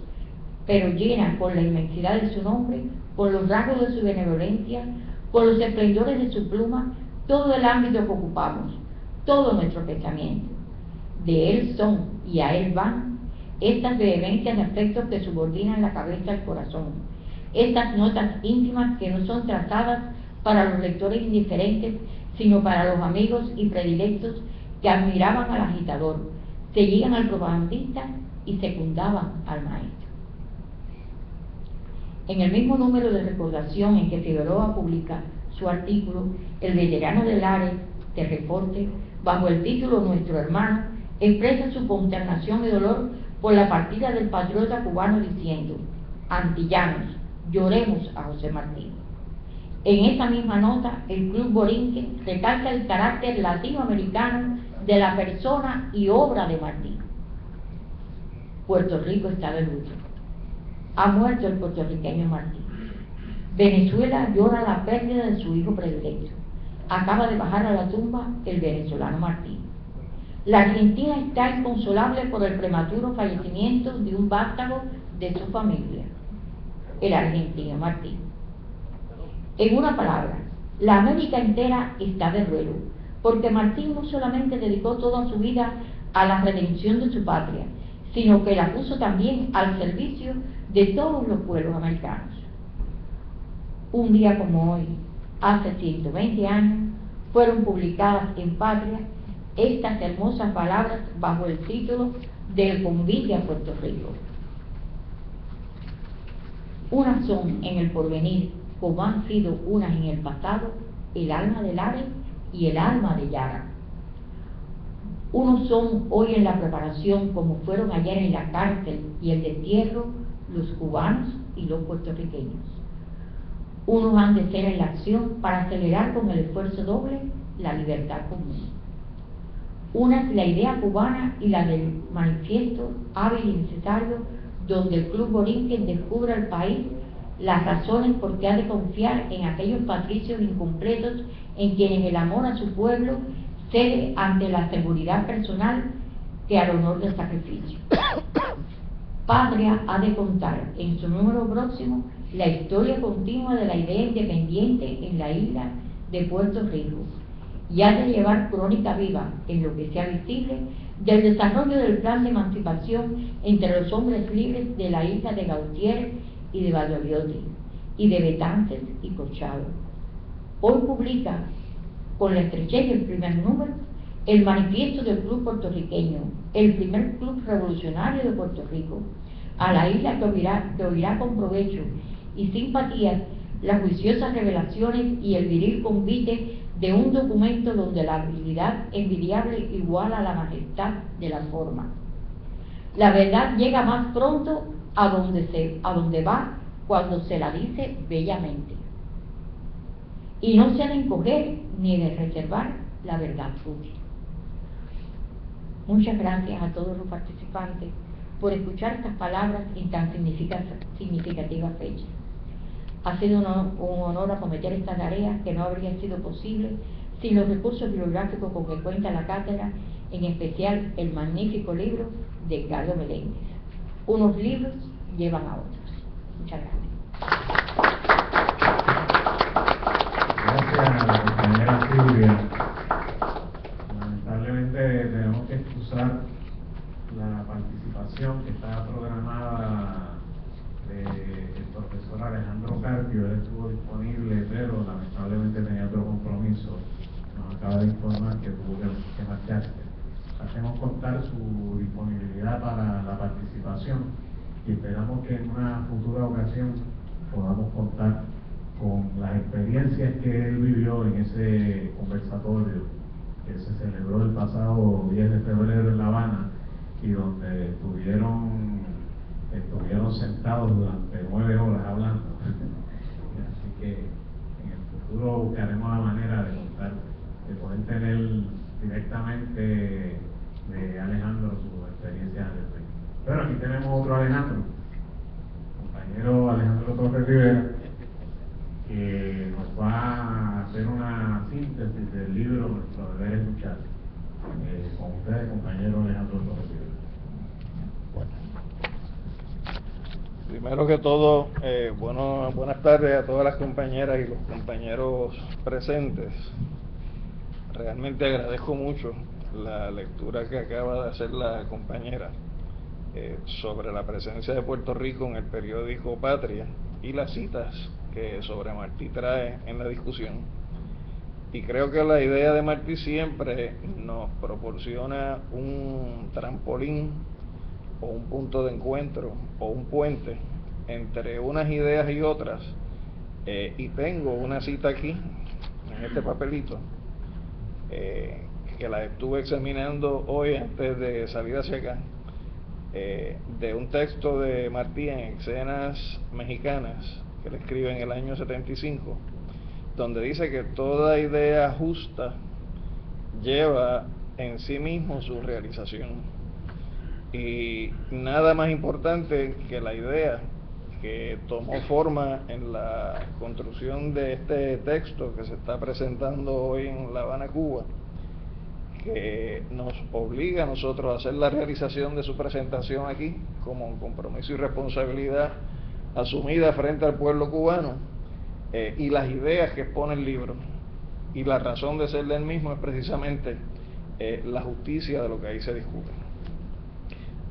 pero llena con la inmensidad de su nombre, con los rasgos de su benevolencia, con los esplendores de su pluma, todo el ámbito que ocupamos, todo nuestro pensamiento. De él son y a él van estas vehemencias de afectos que subordinan la cabeza al corazón, estas notas íntimas que no son trazadas para los lectores indiferentes, sino para los amigos y predilectos que admiraban al agitador, seguían al propagandista y secundaban al maestro. En el mismo número de recordación en que Figueroa publica su artículo, el veterano del Lares de Reporte, bajo el título Nuestro Hermano, expresa su consternación y dolor por la partida del patriota cubano diciendo: antillanos, lloremos a José Martí. En esa misma nota, el Club Borinquen recalca el carácter latinoamericano de la persona y obra de Martí. Puerto Rico está de luto. ha muerto el puertorriqueño Martí. Venezuela llora la pérdida de su hijo predilecto. Acaba de bajar a la tumba el venezolano Martí. La Argentina está inconsolable por el prematuro fallecimiento de un vástago de su familia, el argentino Martí. En una palabra, la América entera está de duelo, porque Martí no solamente dedicó toda su vida a la redención de su patria, sino que la puso también al servicio de todos los pueblos americanos. Un día como hoy, hace 120 años, fueron publicadas en Patria estas hermosas palabras bajo el título del convite a Puerto Rico. Unas son en el porvenir, como han sido unas en el pasado, el alma de Lares y el alma de Yara. Unos son hoy en la preparación, como fueron ayer en la cárcel y el destierro, los cubanos y los puertorriqueños. Unos han de ser en la acción para acelerar con el esfuerzo doble la libertad común. Una es la idea cubana y la del manifiesto hábil y necesario, donde el Club Borinquen descubre al país las razones por qué ha de confiar en aquellos patricios incompletos en quienes el amor a su pueblo cede ante la seguridad personal que al honor del sacrificio. Patria ha de contar en su número próximo la historia continua de la idea independiente en la isla de Puerto Rico, y ha de llevar crónica viva, en lo que sea visible, del desarrollo del plan de emancipación entre los hombres libres de la isla de Gautier y de Valdoriotti, y de Betances y Corchado. Hoy publica, con la estrechez del primer número, el manifiesto del Club Puertorriqueño, el primer club revolucionario de Puerto Rico, a la isla que oirá con provecho y simpatía las juiciosas revelaciones y el viril convite de un documento donde la habilidad envidiable iguala a la majestad de la forma. La verdad llega más pronto a donde va cuando se la dice bellamente. Y no se ha de encoger ni de reservar la verdad útil. Muchas gracias a todos los participantes por escuchar estas palabras en tan significativa fecha. Ha sido un honor acometer esta tarea que no habría sido posible sin los recursos bibliográficos con que cuenta la cátedra, en especial el magnífico libro de Carlos Meléndez. Unos libros llevan a otros. Muchas gracias. Gracias a la compañera Silvia. Lamentablemente tenemos que excusar la participación que estaba programada del profesor Alejandro Carpio. Él estuvo disponible, pero lamentablemente tenía otro compromiso. Nos acaba de informar que tuvo que marcharse. Hacemos constar su disponibilidad para la participación y esperamos que en una futura ocasión podamos contar con las experiencias que él vivió en ese conversatorio que se celebró el pasado 10 de febrero en La Habana y donde estuvieron sentados durante 9 horas hablando. Así que en el futuro buscaremos la manera de contar, de poder tener directamente de Alejandro su experiencia al respecto. Pero aquí tenemos otro Alejandro, compañero Alejandro Torres Rivera, que nos va a hacer una síntesis del libro Nuestro Deber es Luchar. Con ustedes, compañero Alejandro Torres Rivera. Primero que todo, buenas tardes a todas las compañeras y los compañeros presentes. Realmente agradezco mucho la lectura que acaba de hacer la compañera sobre la presencia de Puerto Rico en el periódico Patria y las citas que sobre Martí trae en la discusión. Y creo que la idea de Martí siempre nos proporciona un trampolín o un punto de encuentro o un puente entre unas ideas y otras, y tengo una cita aquí en este papelito que la estuve examinando hoy antes de salir hacia acá, de un texto de Martí en Escenas Mexicanas que él escribe en el año 75, donde dice que toda idea justa lleva en sí mismo su realización. Y nada más importante que la idea que tomó forma en la construcción de este texto que se está presentando hoy en La Habana, Cuba, que nos obliga a nosotros a hacer la realización de su presentación aquí como un compromiso y responsabilidad asumida frente al pueblo cubano, y las ideas que expone el libro. Y la razón de ser del mismo es precisamente la justicia de lo que ahí se discute.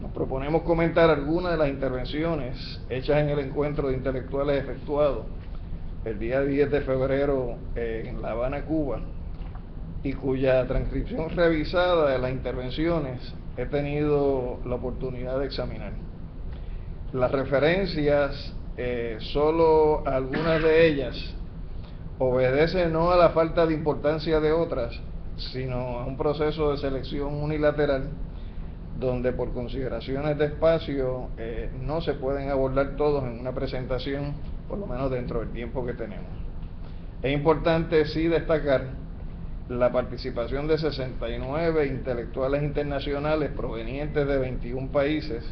Nos proponemos comentar algunas de las intervenciones hechas en el encuentro de intelectuales efectuado el día 10 de febrero en La Habana, Cuba, y cuya transcripción revisada de las intervenciones he tenido la oportunidad de examinar. Las referencias, solo algunas de ellas, obedecen no a la falta de importancia de otras, sino a un proceso de selección unilateral, donde por consideraciones de espacio no se pueden abordar todos en una presentación, por lo menos dentro del tiempo que tenemos. Es importante sí destacar la participación de 69 intelectuales internacionales provenientes de 21 países,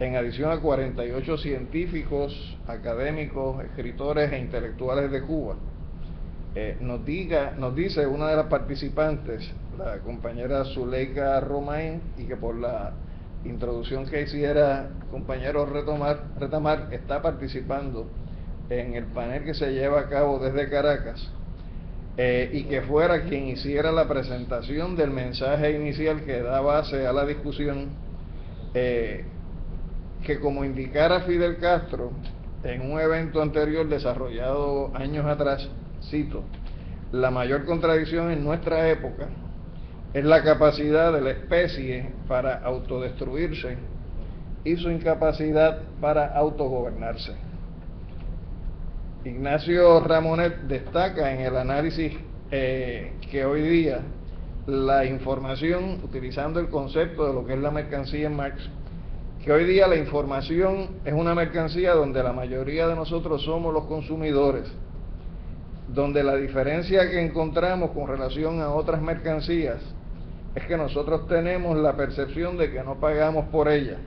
en adición a 48 científicos, académicos, escritores e intelectuales de Cuba. Nos dice una de las participantes, la compañera Zuleika Romain, y que por la introducción que hiciera compañero Retamar está participando en el panel que se lleva a cabo desde Caracas, y que fuera quien hiciera la presentación del mensaje inicial que da base a la discusión, que como indicara Fidel Castro en un evento anterior desarrollado años atrás, cito: la mayor contradicción en nuestra época es la capacidad de la especie para autodestruirse y su incapacidad para autogobernarse. Ignacio Ramonet destaca en el análisis que hoy día la información, utilizando el concepto de lo que es la mercancía en Marx, que hoy día la información es una mercancía donde la mayoría de nosotros somos los consumidores, donde la diferencia que encontramos con relación a otras mercancías es que nosotros tenemos la percepción de que no pagamos por ella.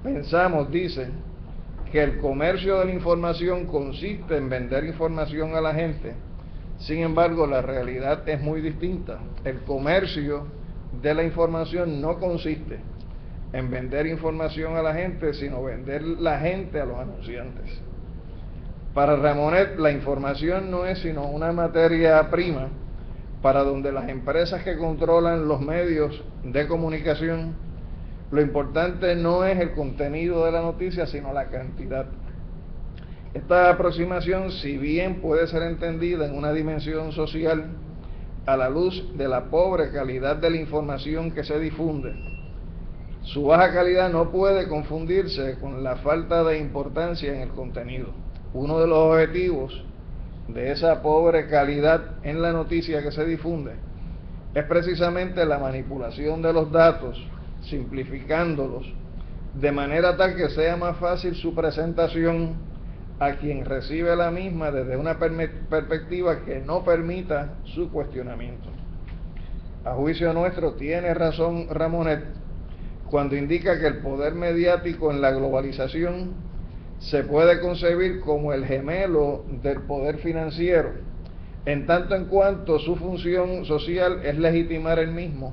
Pensamos, dice, que el comercio de la información consiste en vender información a la gente. Sin embargo, la realidad es muy distinta. El comercio de la información no consiste en vender información a la gente, sino vender la gente a los anunciantes. Para Ramonet, la información no es sino una materia prima para donde las empresas que controlan los medios de comunicación, lo importante no es el contenido de la noticia, sino la cantidad. Esta aproximación, si bien puede ser entendida en una dimensión social, a la luz de la pobre calidad de la información que se difunde, su baja calidad no puede confundirse con la falta de importancia en el contenido. Uno de los objetivos de esa pobre calidad en la noticia que se difunde es precisamente la manipulación de los datos, simplificándolos de manera tal que sea más fácil su presentación a quien recibe la misma desde una perspectiva que no permita su cuestionamiento. A juicio nuestro tiene razón Ramonet cuando indica que el poder mediático en la globalización se puede concebir como el gemelo del poder financiero, en tanto en cuanto su función social es legitimar el mismo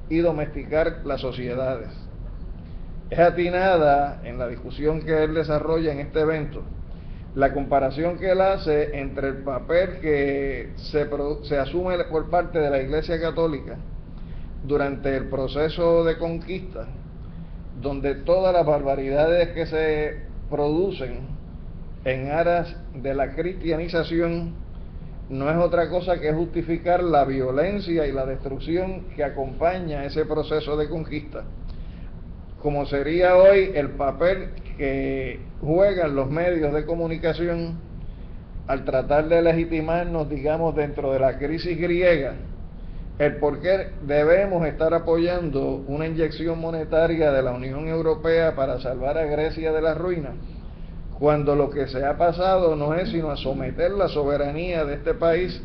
y domesticar las sociedades. Es atinada en la discusión que él desarrolla en este evento la comparación que él hace entre el papel que se asume por parte de la Iglesia Católica durante el proceso de conquista, donde todas las barbaridades que se producen en aras de la cristianización no es otra cosa que justificar la violencia y la destrucción que acompaña ese proceso de conquista, como sería hoy el papel que juegan los medios de comunicación al tratar de legitimarnos, digamos, dentro de la crisis griega, el por qué debemos estar apoyando una inyección monetaria de la Unión Europea para salvar a Grecia de la ruina, cuando lo que se ha pasado no es sino a someter la soberanía de este país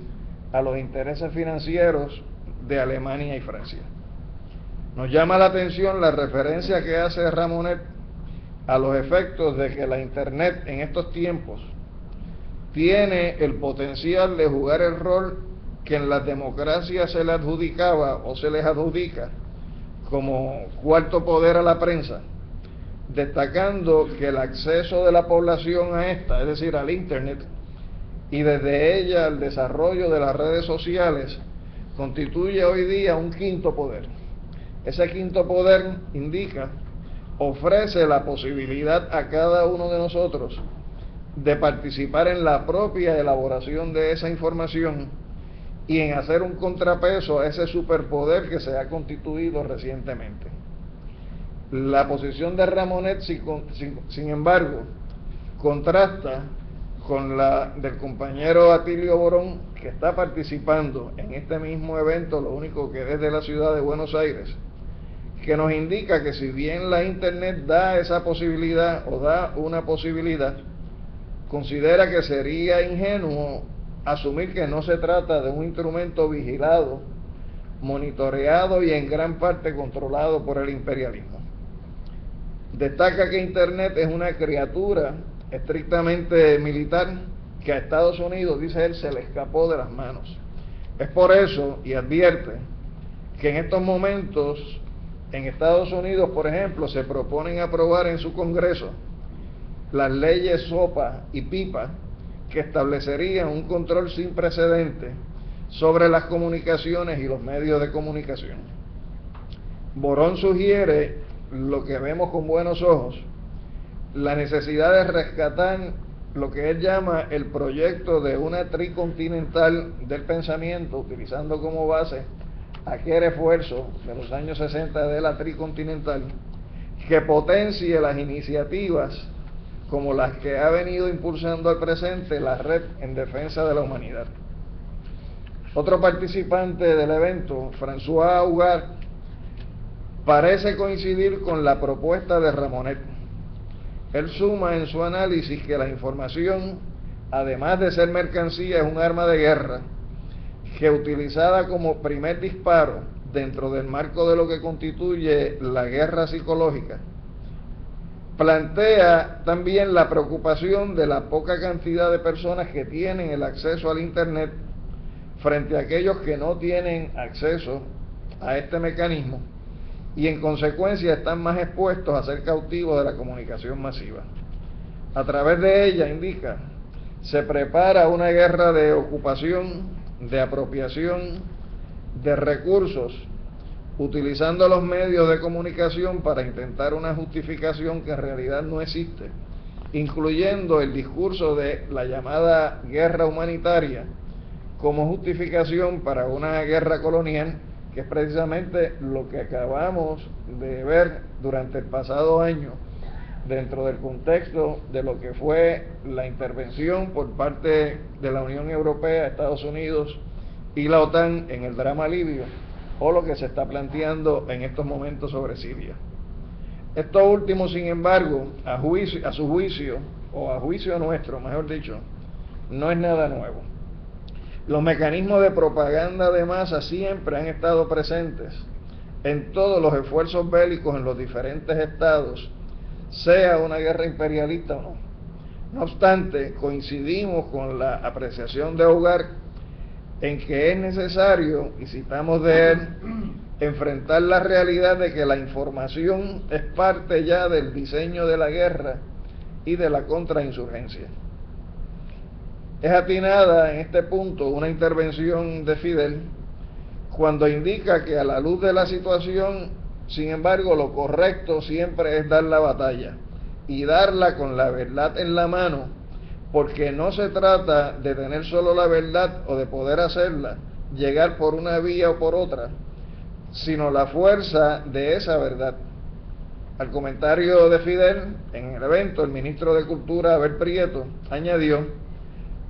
a los intereses financieros de Alemania y Francia. Nos llama la atención la referencia que hace Ramonet a los efectos de que la Internet en estos tiempos tiene el potencial de jugar el rol que en las democracias se le adjudicaba o se les adjudica como cuarto poder a la prensa, destacando que el acceso de la población a esta, es decir, al Internet, y desde ella el desarrollo de las redes sociales, constituye hoy día un quinto poder. Ese quinto poder ofrece la posibilidad a cada uno de nosotros de participar en la propia elaboración de esa información y en hacer un contrapeso a ese superpoder que se ha constituido recientemente. La posición de Ramonet, sin embargo, contrasta con la del compañero Atilio Borón, que está participando en este mismo evento, lo único que desde la ciudad de Buenos Aires, que nos indica que si bien la Internet da esa posibilidad o da una posibilidad, considera que sería ingenuo asumir que no se trata de un instrumento vigilado, monitoreado y en gran parte controlado por el imperialismo. Destaca que Internet es una criatura estrictamente militar que a Estados Unidos, dice él, se le escapó de las manos. Es por eso, y advierte, que en estos momentos en Estados Unidos, por ejemplo, se proponen aprobar en su Congreso las leyes SOPA y PIPA que establecerían un control sin precedentes sobre las comunicaciones y los medios de comunicación. Borón sugiere, lo que vemos con buenos ojos, la necesidad de rescatar lo que él llama el proyecto de una tricontinental del pensamiento, utilizando como base aquel esfuerzo de los años 60 de la tricontinental, que potencie las iniciativas como las que ha venido impulsando al presente la Red en Defensa de la Humanidad. Otro participante del evento, François Ugart, parece coincidir con la propuesta de Ramonet. Él suma en su análisis que la información, además de ser mercancía, es un arma de guerra que, utilizada como primer disparo dentro del marco de lo que constituye la guerra psicológica, plantea también la preocupación de la poca cantidad de personas que tienen el acceso al Internet frente a aquellos que no tienen acceso a este mecanismo y en consecuencia están más expuestos a ser cautivos de la comunicación masiva. A través de ella, indica, se prepara una guerra de ocupación, de apropiación de recursos, utilizando los medios de comunicación para intentar una justificación que en realidad no existe, incluyendo el discurso de la llamada guerra humanitaria como justificación para una guerra colonial, que es precisamente lo que acabamos de ver durante el pasado año dentro del contexto de lo que fue la intervención por parte de la Unión Europea, Estados Unidos y la OTAN en el drama libio, o lo que se está planteando en estos momentos sobre Siria. Esto último, sin embargo, a su juicio, o a juicio nuestro, mejor dicho, no es nada nuevo. Los mecanismos de propaganda de masa siempre han estado presentes en todos los esfuerzos bélicos en los diferentes estados, sea una guerra imperialista o no. No obstante, coincidimos con la apreciación de Ugart en que es necesario, y citamos de él, enfrentar la realidad de que la información es parte ya del diseño de la guerra y de la contrainsurgencia. Es atinada en este punto una intervención de Fidel cuando indica que a la luz de la situación, sin embargo, lo correcto siempre es dar la batalla y darla con la verdad en la mano, porque no se trata de tener solo la verdad o de poder hacerla, llegar por una vía o por otra, sino la fuerza de esa verdad. Al comentario de Fidel, en el evento, el ministro de Cultura, Abel Prieto, añadió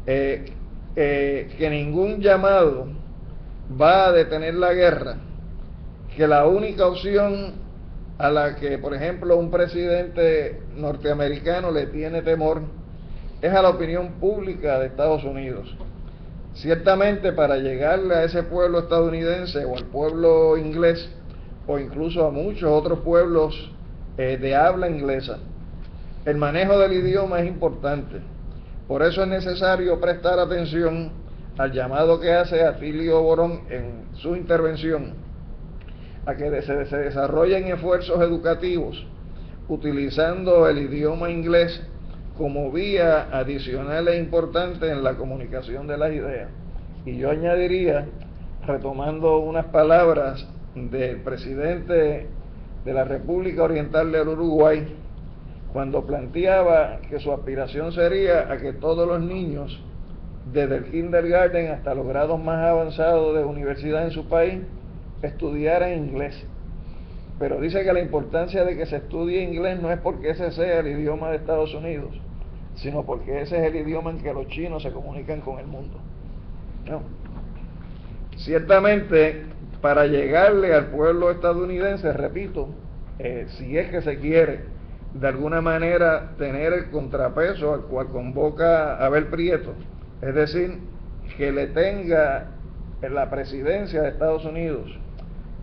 que ningún llamado va a detener la guerra, que la única opción a la que, por ejemplo, un presidente norteamericano le tiene temor es a la opinión pública de Estados Unidos. Ciertamente, para llegarle a ese pueblo estadounidense o al pueblo inglés o incluso a muchos otros pueblos de habla inglesa, El manejo del idioma es importante, por eso es necesario prestar atención al llamado que hace Atilio Borón en su intervención, a que se desarrollen esfuerzos educativos utilizando el idioma inglés como vía adicional e importante en la comunicación de las ideas. Y yo añadiría, retomando unas palabras del presidente de la República Oriental del Uruguay, cuando planteaba que su aspiración sería a que todos los niños, desde el kindergarten hasta los grados más avanzados de universidad en su país, estudiaran inglés. Pero dice que la importancia de que se estudie inglés no es porque ese sea el idioma de Estados Unidos, sino porque ese es el idioma en que los chinos se comunican con el mundo. ¿No? Ciertamente, para llegarle al pueblo estadounidense, repito, si es que se quiere de alguna manera tener el contrapeso al cual convoca Abel Prieto, es decir, que le tenga en la presidencia de Estados Unidos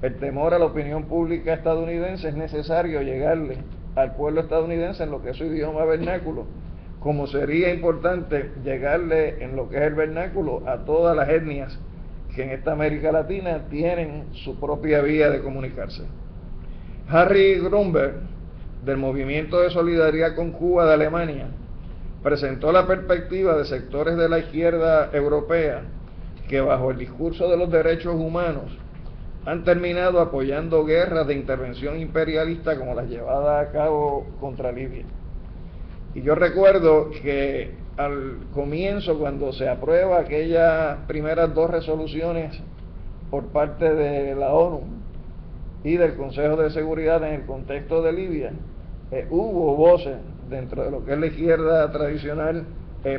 el temor a la opinión pública estadounidense, es necesario llegarle al pueblo estadounidense en lo que es su idioma vernáculo, como sería importante llegarle en lo que es el vernáculo a todas las etnias que en esta América Latina tienen su propia vía de comunicarse. Harry Grunberg, del Movimiento de Solidaridad con Cuba de Alemania, presentó la perspectiva de sectores de la izquierda europea que bajo el discurso de los derechos humanos han terminado apoyando guerras de intervención imperialista como las llevadas a cabo contra Libia. Y yo recuerdo que al comienzo, cuando se aprueba aquellas primeras 2 resoluciones por parte de la ONU y del Consejo de Seguridad en el contexto de Libia, hubo voces dentro de lo que es la izquierda tradicional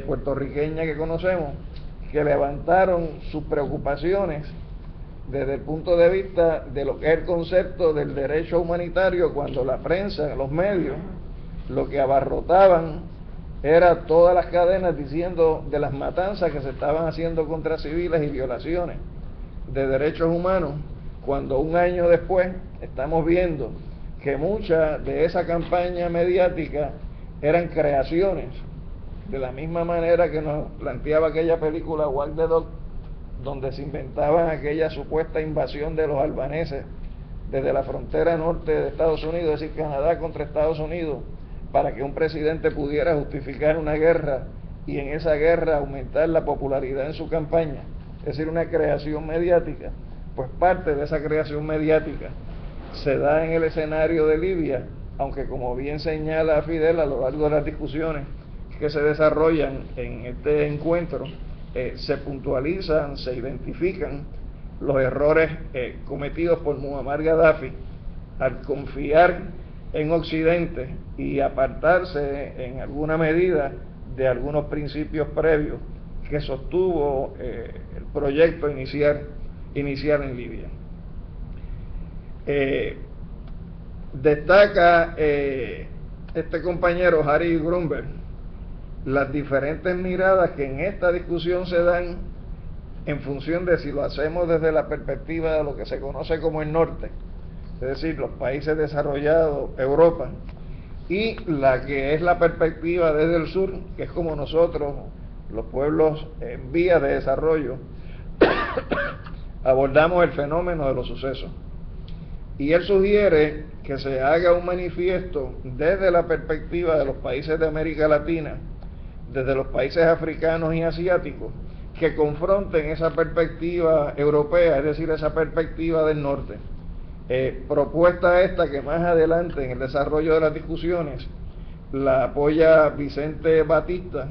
puertorriqueña que conocemos, que levantaron sus preocupaciones desde el punto de vista de lo que es el concepto del derecho humanitario, cuando la prensa, los medios, lo que abarrotaban era todas las cadenas diciendo de las matanzas que se estaban haciendo contra civiles y violaciones de derechos humanos, cuando un año después estamos viendo que mucha de esa campaña mediática eran creaciones, de la misma manera que nos planteaba aquella película Walk the Dog, donde se inventaban aquella supuesta invasión de los albaneses desde la frontera norte de Estados Unidos, es decir, Canadá contra Estados Unidos, para que un presidente pudiera justificar una guerra y en esa guerra aumentar la popularidad en su campaña, es decir, una creación mediática. Pues parte de esa creación mediática se da en el escenario de Libia, aunque como bien señala Fidel a lo largo de las discusiones que se desarrollan en este encuentro, se puntualizan, se identifican los errores cometidos por Muammar Gaddafi al confiar en Occidente y apartarse en alguna medida de algunos principios previos que sostuvo el proyecto inicial en Libia. Destaca este compañero Harry Grunberg las diferentes miradas que en esta discusión se dan en función de si lo hacemos desde la perspectiva de lo que se conoce como el norte, es decir, los países desarrollados, Europa, y la que es la perspectiva desde el sur, que es como nosotros, los pueblos en vías de desarrollo, abordamos el fenómeno de los sucesos. Y él sugiere que se haga un manifiesto desde la perspectiva de los países de América Latina, desde los países africanos y asiáticos, que confronten esa perspectiva europea, es decir, esa perspectiva del norte. Propuesta esta que más adelante en el desarrollo de las discusiones la apoya Vicente Batista,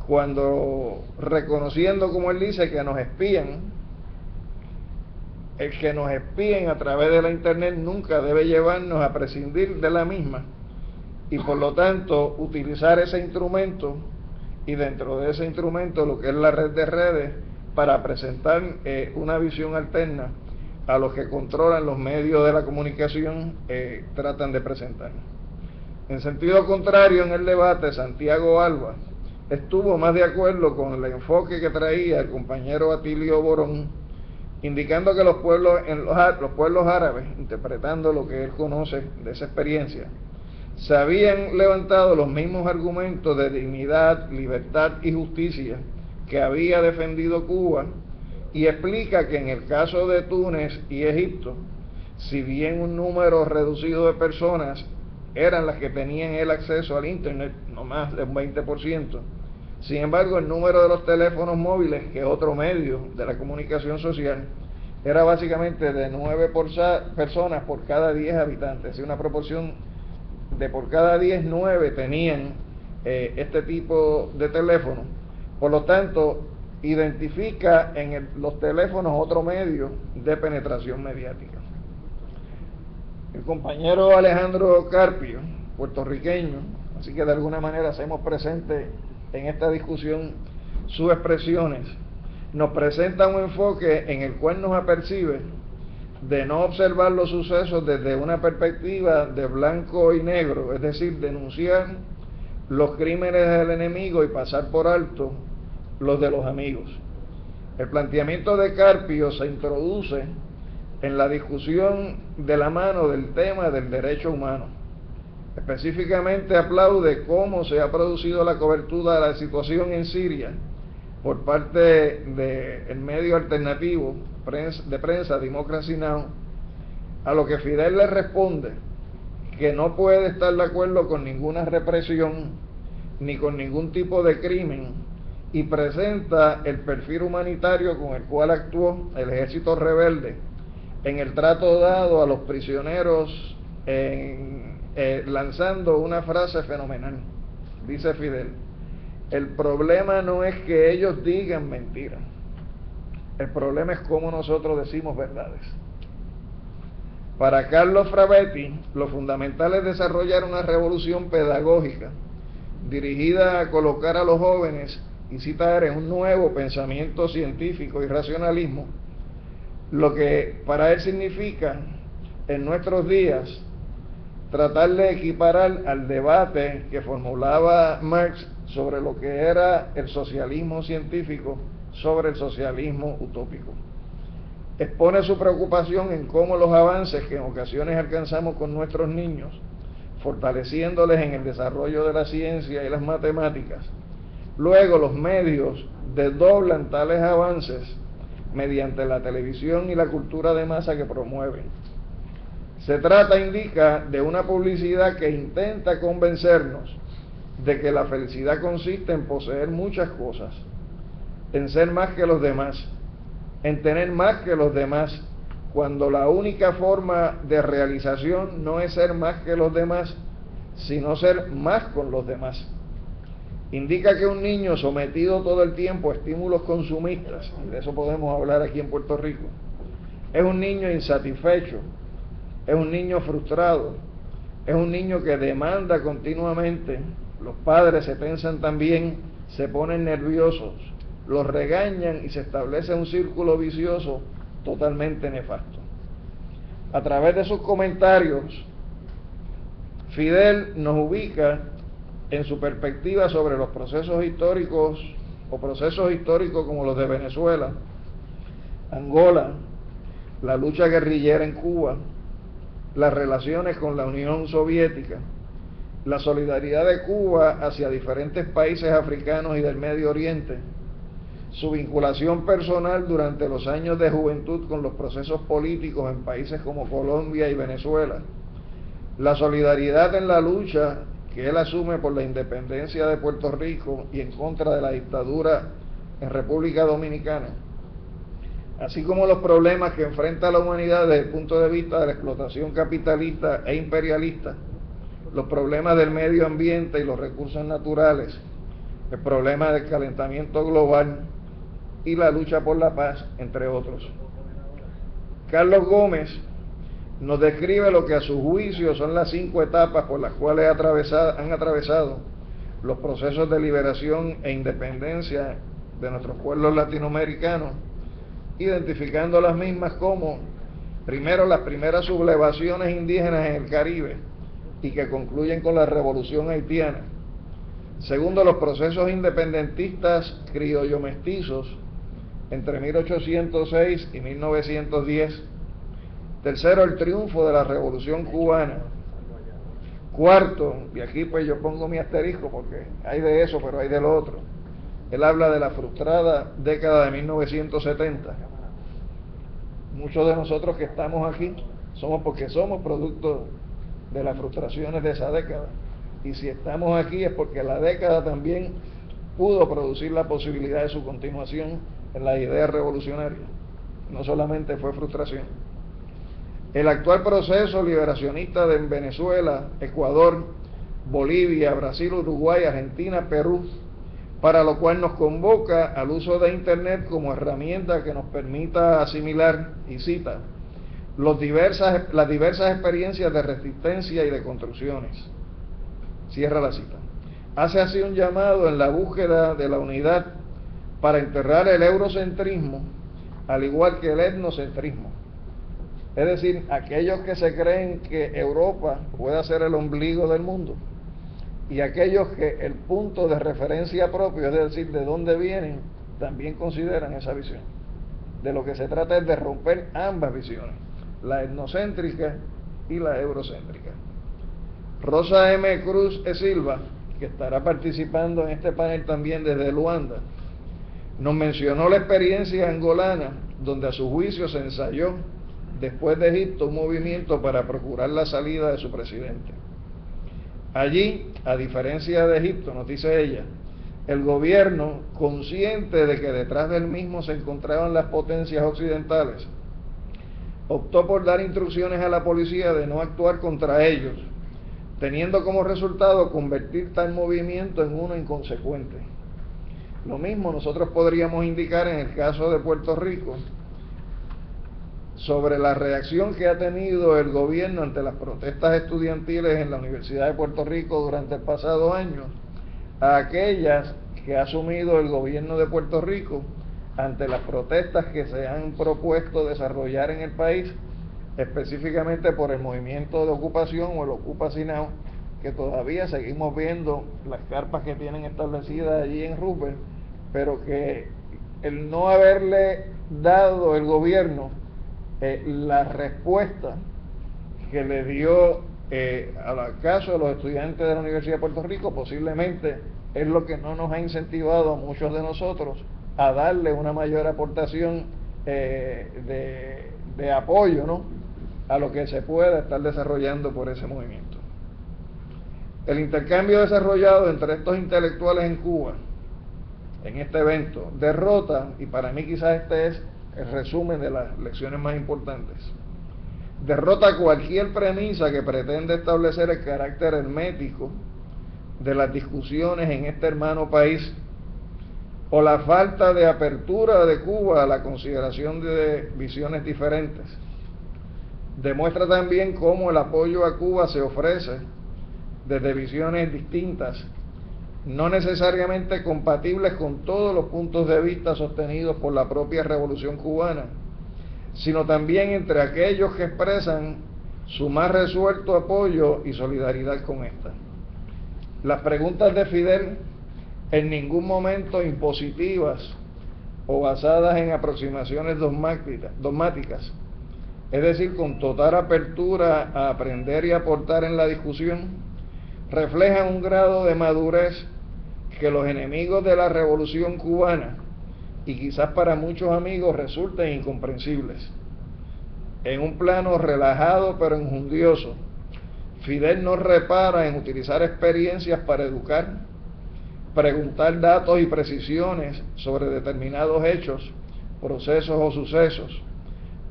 cuando reconociendo, como él dice, que nos espían, el que nos espíen a través de la internet nunca debe llevarnos a prescindir de la misma y por lo tanto utilizar ese instrumento y dentro de ese instrumento lo que es la red de redes para presentar una visión alterna a los que controlan los medios de la comunicación tratan de presentar. En sentido contrario, en el debate, Santiago Alba estuvo más de acuerdo con el enfoque que traía el compañero Atilio Borón, indicando que los pueblos árabes, interpretando lo que él conoce de esa experiencia, se habían levantado los mismos argumentos de dignidad, libertad y justicia que había defendido Cuba, y explica que en el caso de Túnez y Egipto, si bien un número reducido de personas eran las que tenían el acceso al Internet, no más de un 20%, sin embargo el número de los teléfonos móviles, que es otro medio de la comunicación social, era básicamente de 9 personas por cada 10 habitantes, una proporción de por cada 10, 9 tenían este tipo de teléfono. Por lo tanto, identifica en los teléfonos otro medio de penetración mediática. El compañero Alejandro Carpio, puertorriqueño, así que de alguna manera hacemos presente en esta discusión sus expresiones, nos presenta un enfoque en el cual nos apercibe de no observar los sucesos desde una perspectiva de blanco y negro, es decir, denunciar los crímenes del enemigo y pasar por alto los de los amigos. El planteamiento de Carpio se introduce en la discusión de la mano del tema del derecho humano. Específicamente aplaude cómo se ha producido la cobertura de la situación en Siria por parte del medio alternativo de prensa Democracy Now!, a lo que Fidel le responde que no puede estar de acuerdo con ninguna represión ni con ningún tipo de crimen, y presenta el perfil humanitario con el cual actuó el ejército rebelde en el trato dado a los prisioneros, lanzando una frase fenomenal. Dice Fidel: el problema no es que ellos digan mentiras, el problema es cómo nosotros decimos verdades. Para Carlos Frabetti, lo fundamental es desarrollar una revolución pedagógica dirigida a colocar a los jóvenes y citar en un nuevo pensamiento científico y racionalismo, lo que para él significa en nuestros días tratar de equiparar al debate que formulaba Marx sobre lo que era el socialismo científico sobre el socialismo utópico. Expone su preocupación en cómo los avances que en ocasiones alcanzamos con nuestros niños, fortaleciéndoles en el desarrollo de la ciencia y las matemáticas, luego los medios desdoblan tales avances mediante la televisión y la cultura de masa que promueven. Se trata, indica, de una publicidad que intenta convencernos de que la felicidad consiste en poseer muchas cosas, en ser más que los demás, en tener más que los demás, cuando la única forma de realización no es ser más que los demás, sino ser más con los demás. Indica que un niño sometido todo el tiempo a estímulos consumistas, y de eso podemos hablar aquí en Puerto Rico, es un niño insatisfecho, es un niño frustrado, es un niño que demanda continuamente. Los padres se tensan también, se ponen nerviosos, los regañan y se establece un círculo vicioso totalmente nefasto. A través de sus comentarios, Fidel nos ubica en su perspectiva sobre los procesos históricos o procesos históricos como los de Venezuela, Angola, la lucha guerrillera en Cuba, las relaciones con la Unión Soviética, la solidaridad de Cuba hacia diferentes países africanos y del Medio Oriente, su vinculación personal durante los años de juventud con los procesos políticos en países como Colombia y Venezuela, la solidaridad en la lucha que él asume por la independencia de Puerto Rico y en contra de la dictadura en República Dominicana, así como los problemas que enfrenta la humanidad desde el punto de vista de la explotación capitalista e imperialista, los problemas del medio ambiente y los recursos naturales, el problema del calentamiento global y la lucha por la paz, entre otros. Carlos Gómez nos describe lo que a su juicio son las 5 etapas por las cuales han atravesado los procesos de liberación e independencia de nuestros pueblos latinoamericanos, identificando las mismas como, primero, las primeras sublevaciones indígenas en el Caribe y que concluyen con la revolución haitiana; segundo, los procesos independentistas criollo-mestizos entre 1806 y 1910; tercero, el triunfo de la revolución cubana; Cuarto, y aquí pues yo pongo mi asterisco porque hay de eso, pero hay de lo otro. Él habla de la frustrada década de 1970. Muchos de nosotros que estamos aquí somos porque somos producto de las frustraciones de esa década. Y si estamos aquí es porque la década también pudo producir la posibilidad de su continuación en la idea revolucionaria. No solamente fue frustración. El actual proceso liberacionista de Venezuela, Ecuador, Bolivia, Brasil, Uruguay, Argentina, Perú, para lo cual nos convoca al uso de Internet como herramienta que nos permita asimilar, y cita, las diversas experiencias de resistencia y de construcciones. Cierra la cita. Hace así un llamado en la búsqueda de la unidad para enterrar el eurocentrismo, al igual que el etnocentrismo. Es decir, aquellos que se creen que Europa puede ser el ombligo del mundo, y aquellos que el punto de referencia propio, es decir, de dónde vienen, también consideran esa visión. De lo que se trata es de romper ambas visiones, la etnocéntrica y la eurocéntrica. Rosa M. Cruz e Silva, que estará participando en este panel también desde Luanda, nos mencionó la experiencia angolana, donde a su juicio se ensayó, después de Egipto, un movimiento para procurar la salida de su presidente. Allí, a diferencia de Egipto, nos dice ella, el gobierno, consciente de que detrás del mismo se encontraban las potencias occidentales, optó por dar instrucciones a la policía de no actuar contra ellos, teniendo como resultado convertir tal movimiento en uno inconsecuente. Lo mismo nosotros podríamos indicar en el caso de Puerto Rico, sobre la reacción que ha tenido el gobierno ante las protestas estudiantiles en la Universidad de Puerto Rico durante el pasado año, a aquellas que ha asumido el gobierno de Puerto Rico ante las protestas que se han propuesto desarrollar en el país, específicamente por el movimiento de ocupación o el Ocupa Sinao, que todavía seguimos viendo las carpas que tienen establecidas allí en Rupert, pero que el no haberle dado el gobierno la respuesta que le dio al caso de los estudiantes de la Universidad de Puerto Rico, posiblemente es lo que no nos ha incentivado a muchos de nosotros a darle una mayor aportación de apoyo, ¿no?, a lo que se pueda estar desarrollando por ese movimiento. El intercambio desarrollado entre estos intelectuales en Cuba, en este evento, derrota, y para mí quizás este es el resumen de las lecciones más importantes, derrota cualquier premisa que pretende establecer el carácter hermético de las discusiones en este hermano país, o la falta de apertura de Cuba a la consideración de visiones diferentes. Demuestra también cómo el apoyo a Cuba se ofrece desde visiones distintas, no necesariamente compatibles con todos los puntos de vista sostenidos por la propia Revolución Cubana, sino también entre aquellos que expresan su más resuelto apoyo y solidaridad con esta. Las preguntas de Fidel, en ningún momento impositivas o basadas en aproximaciones dogmáticas, es decir, con total apertura a aprender y aportar en la discusión, reflejan un grado de madurez que los enemigos de la Revolución Cubana, y quizás para muchos amigos resulten incomprensibles. En un plano relajado pero enjundioso, Fidel no repara en utilizar experiencias para educar, preguntar datos y precisiones sobre determinados hechos, procesos o sucesos,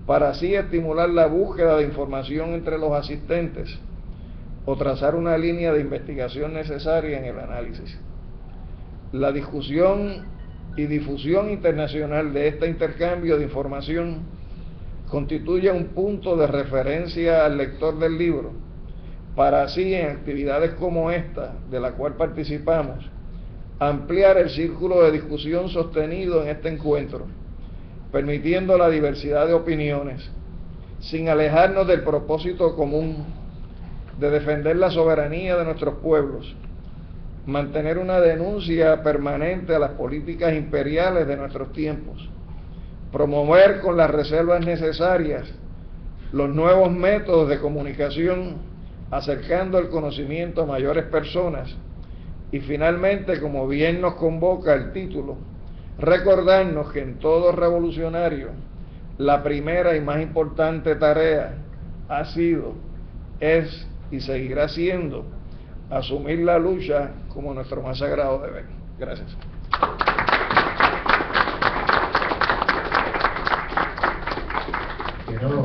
para así estimular la búsqueda de información entre los asistentes o trazar una línea de investigación necesaria en el análisis. La discusión y difusión internacional de este intercambio de información constituye un punto de referencia al lector del libro, para así en actividades como esta, de la cual participamos, ampliar el círculo de discusión sostenido en este encuentro, permitiendo la diversidad de opiniones, sin alejarnos del propósito común de defender la soberanía de nuestros pueblos, mantener una denuncia permanente a las políticas imperiales de nuestros tiempos, promover con las reservas necesarias los nuevos métodos de comunicación acercando el conocimiento a mayores personas. Y finalmente, como bien nos convoca el título, recordarnos que en todo revolucionario la primera y más importante tarea ha sido, es y seguirá siendo asumir la lucha como nuestro más sagrado deber. Gracias. Quiero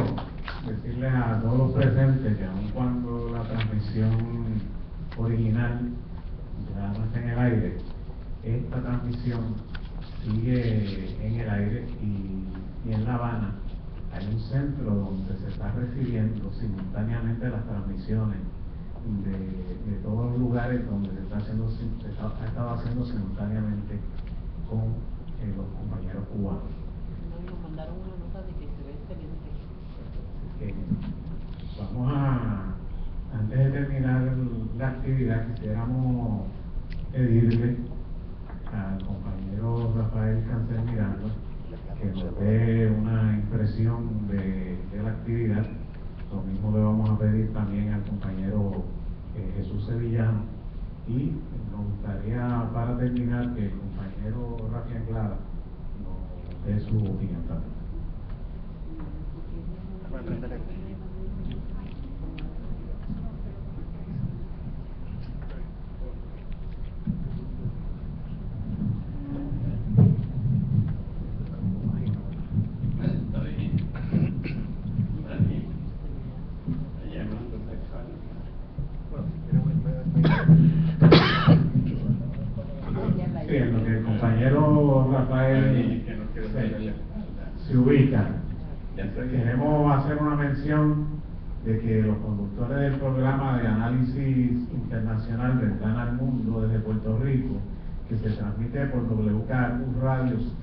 decirles a todos los presentes que aun cuando la transmisión original ya no está en el aire, esta transmisión sigue en el aire y en La Habana hay un centro donde se está recibiendo simultáneamente las transmisiones de todos los lugares donde se ha estado haciendo simultáneamente con los compañeros cubanos. Nos mandaron una nota de que se ve excelente. Vamos antes de terminar la actividad, quisiéramos pedirle al compañero Rafael Cancel Miranda que nos dé una impresión de la actividad. Lo mismo le vamos a pedir también al compañero Jesús Sevillano, y nos gustaría, para terminar, que el compañero Rafi Anglada nos dé su opinión también. Sí, en lo que el compañero Rafael se ubica, queremos hacer una mención de que los conductores del programa de análisis internacional Ventana al Mundo desde Puerto Rico, que se transmite por WKQ Radios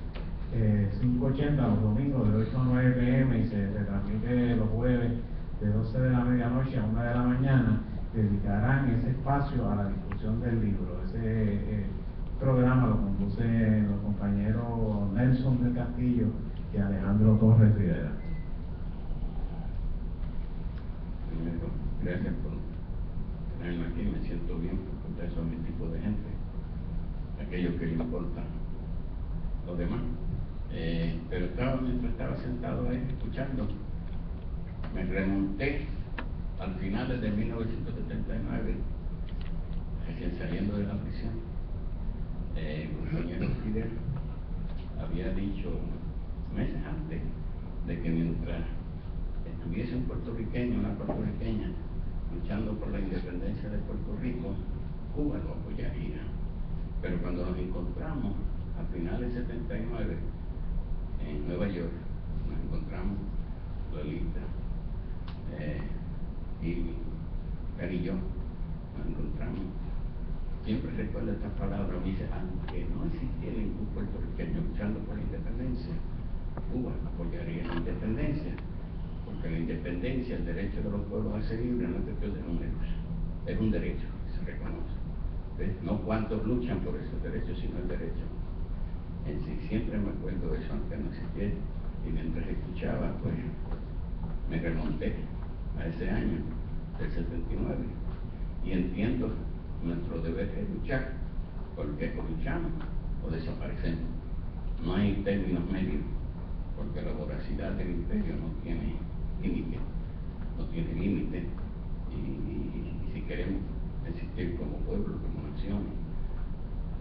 580 los domingos de 8 a 9 p.m. y se retransmite los jueves de 12 de la medianoche a 1 de la mañana, dedicarán ese espacio a la discusión del libro. Ese programa lo conducen los compañeros Nelson del Castillo y Alejandro Torres Rivera. Primero, gracias por tenerme aquí, me siento bien porque ustedes son mi tipo de gente, aquellos que le importan los demás. Pero mientras estaba sentado ahí escuchando, me remonté al finales de 1979, recién saliendo de la prisión. El compañero Fidel había dicho meses antes de que mientras estuviese un puertorriqueño, una puertorriqueña luchando por la independencia de Puerto Rico, Cuba lo apoyaría. Pero cuando nos encontramos a finales de 79 en Nueva York, nos encontramos Lolita y Carillo, nos encontramos. Siempre recuerdo estas palabras, me dice, aunque no existiera ningún puertorriqueño luchando por la independencia, Cuba apoyaría la independencia, porque la independencia, el derecho de los pueblos a ser libres, no es cuestión de números, es un derecho que se reconoce. ¿Ves? No cuántos luchan por esos derechos, sino el derecho en sí. Siempre me acuerdo de eso, aunque no existiera, y mientras escuchaba, pues me remonté a ese año del 79 y entiendo nuestro deber es luchar, porque o luchamos o desaparecemos. No hay términos medios, porque la voracidad del imperio no tiene límite, y si queremos existir como pueblo, como nación,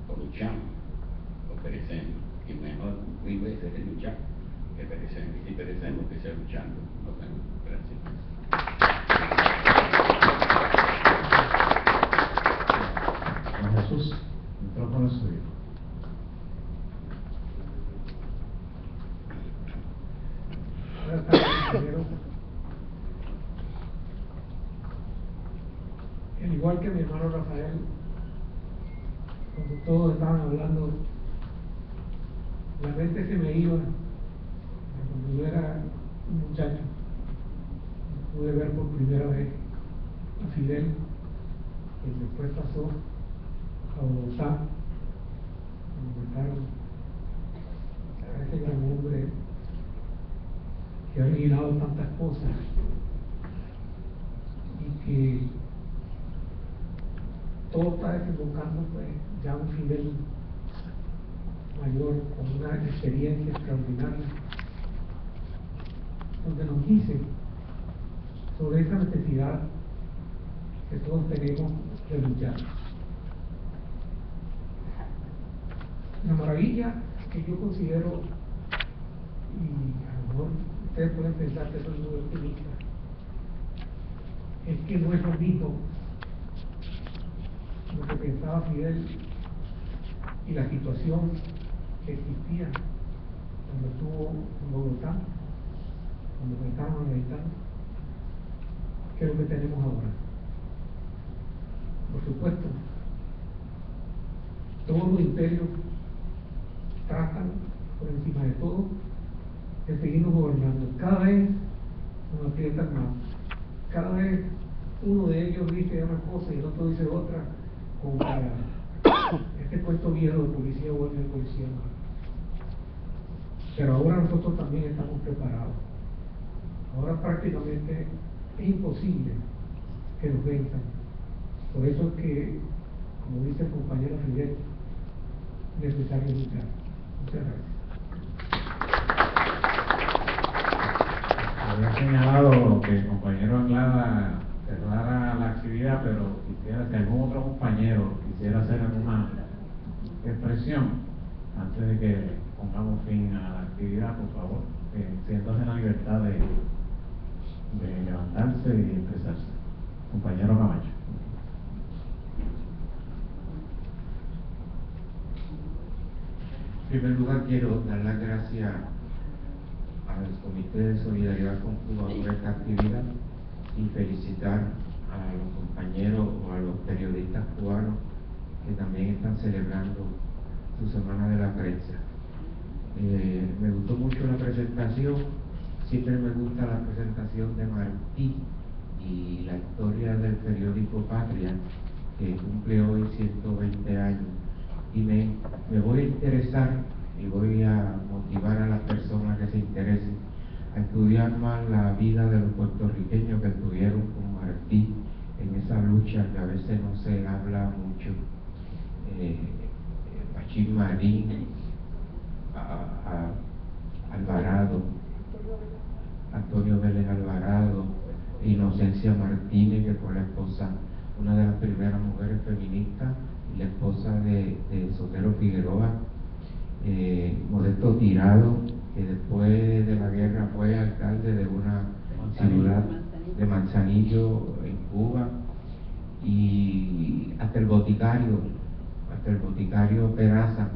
o luchamos o perecemos, y mejor 1000 veces es luchar que perecemos, y si perecemos que sea luchando. Nos vemos. Gracias. Jesús, el micrófono es suyo. Buenas tardes, compañeros. Al igual que mi hermano Rafael, cuando todos estaban hablando, la mente se me iba a cuando yo era un muchacho. Pude ver por primera vez a Fidel, que después pasó a Bogotá, me mataron a ese gran hombre que ha originado tantas cosas y que todo está desembocando pues ya un Fidel mayor con una experiencia extraordinaria, donde nos dice sobre esa necesidad que todos tenemos de luchar. La maravilla que yo considero, y a lo mejor ustedes pueden pensar que soy muy optimista, es que no es lo mismo lo que pensaba Fidel y la situación que existía cuando estuvo en Bogotá, cuando estaban americanos, que lo que tenemos ahora. Por supuesto, todos los imperios tratan por encima de todo de seguirnos gobernando. Cada vez nos aprietan más, cada vez uno de ellos dice una cosa y el otro dice otra, como para este puesto viejo de policía vuelve de policía más. Pero ahora nosotros también estamos preparados. Ahora prácticamente es imposible que nos venzan. Por eso es que, como dice el compañero Fidel, es necesario luchar. Muchas gracias. Había señalado que el compañero Anglada cerrara la actividad, pero quisiera que algún otro compañero quisiera hacer alguna expresión antes de que pongamos fin a la actividad, por favor. Siéntase en la libertad de levantarse y expresarse. Compañero Camacho. En primer lugar, quiero dar las gracias al Comité de Solidaridad con Cuba por esta actividad y felicitar a los compañeros o a los periodistas cubanos que también están celebrando su Semana de la Prensa. Me gustó mucho la presentación, siempre me gusta la presentación de Martí y la historia del periódico Patria, que cumple hoy 120 años. Y me voy a interesar y voy a motivar a las personas que se interesen a estudiar más la vida de los puertorriqueños que estuvieron con Martí en esa lucha que a veces no se habla mucho. Pachín Marín, Alvarado, Antonio Vélez Alvarado, Inocencia Martínez, que fue la esposa, una de las primeras mujeres feministas, y la esposa de Sotero Figueroa, Modesto Tirado, que después de la guerra fue alcalde de una ciudad de Manzanillo en Cuba, y hasta el boticario Peraza,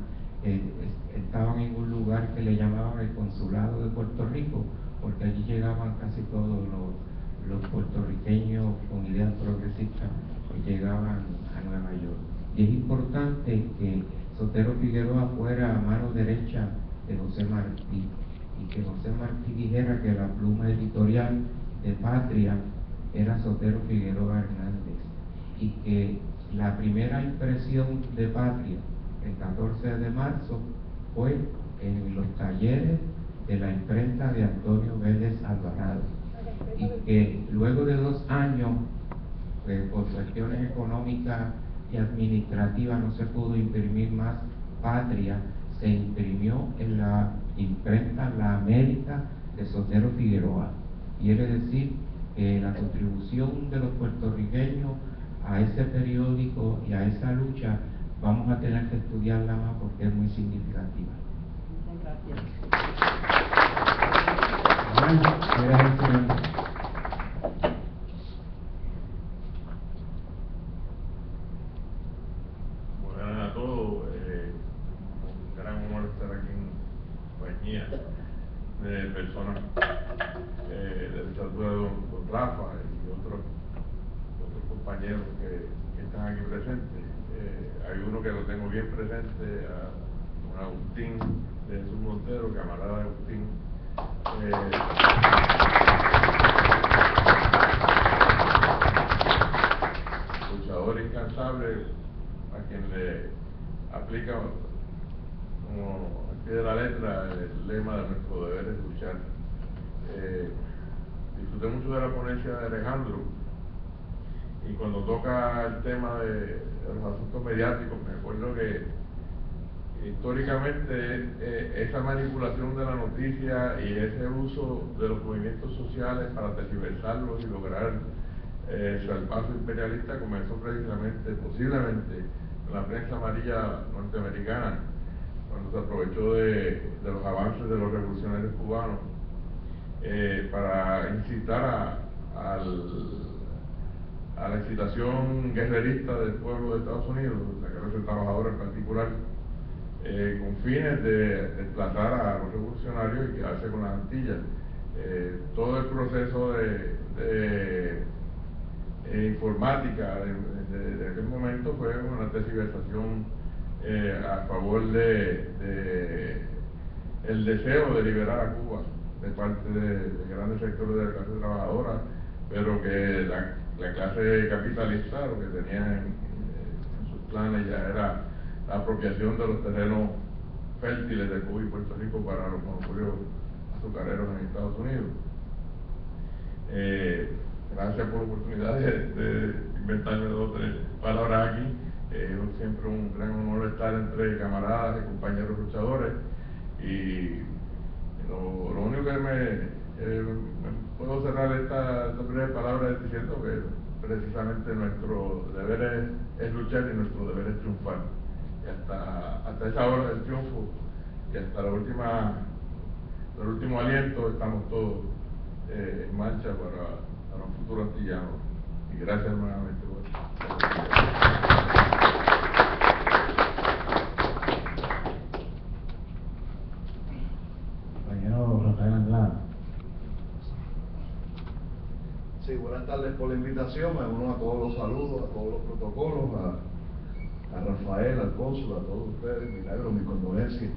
estaban en un lugar que le llamaban el Consulado de Puerto Rico, porque allí llegaban casi todos los puertorriqueños con ideas progresistas que llegaban a Nueva York. Y es importante que Sotero Figueroa fuera a mano derecha de José Martí, y que José Martí dijera que la pluma editorial de Patria era Sotero Figueroa Hernández, y que la primera impresión de Patria, el 14 de marzo, fue en los talleres de la imprenta de Antonio Vélez Alvarado, y que luego de 2 años, por cuestiones económicas y administrativas, no se pudo imprimir más Patria, se imprimió en la imprenta La América de Sotero Figueroa. Quiere decir que la contribución de los puertorriqueños a ese periódico y a esa lucha vamos a tener que estudiarla más porque es muy significativa. Buenas a todos, un gran honor estar aquí en compañía de personas de la estatura de don Rafa y otros compañeros que están aquí presentes. Hay uno que lo tengo bien presente, a don Agustín de Jesús Montero, camarada de Agustín. Luchador incansable, a quien le aplica como al pie de la letra el lema de nuestro deber es luchar. Disfruté mucho de la ponencia de Alejandro, y cuando toca el tema de los asuntos mediáticos, me acuerdo que históricamente esa manipulación de la noticia y ese uso de los movimientos sociales para tergiversarlos y lograr el paso imperialista comenzó precisamente, posiblemente, en la prensa amarilla norteamericana, cuando se aprovechó de los avances de los revolucionarios cubanos para incitar a la excitación guerrerista del pueblo de Estados Unidos, la clase trabajadora en particular, con fines de desplazar a los revolucionarios y quedarse con las Antillas. Todo el proceso de informática de aquel momento fue una tergiversación a favor de el deseo de liberar a Cuba de parte de grandes sectores de la clase trabajadora, pero que la clase capitalista lo que tenía en sus planes ya era la apropiación de los terrenos fértiles de Cuba y Puerto Rico para los monopolios azucareros en Estados Unidos. Gracias por la oportunidad de inventarme 2 o 3 palabras aquí. Es siempre un gran honor estar entre camaradas y compañeros luchadores, y lo único que me puedo cerrar esta breve palabra es diciendo que precisamente nuestro deber es luchar y nuestro deber es triunfar. Y hasta esa hora del triunfo y hasta el último aliento estamos todos en marcha para un futuro antillano. Y gracias nuevamente por Compañero Rafael Anglada. Sí, buenas tardes por la invitación. Me uno a todos los saludos, a todos los protocolos, a Rafael, al cónsul, a todos ustedes, Milagro, mi condolencia.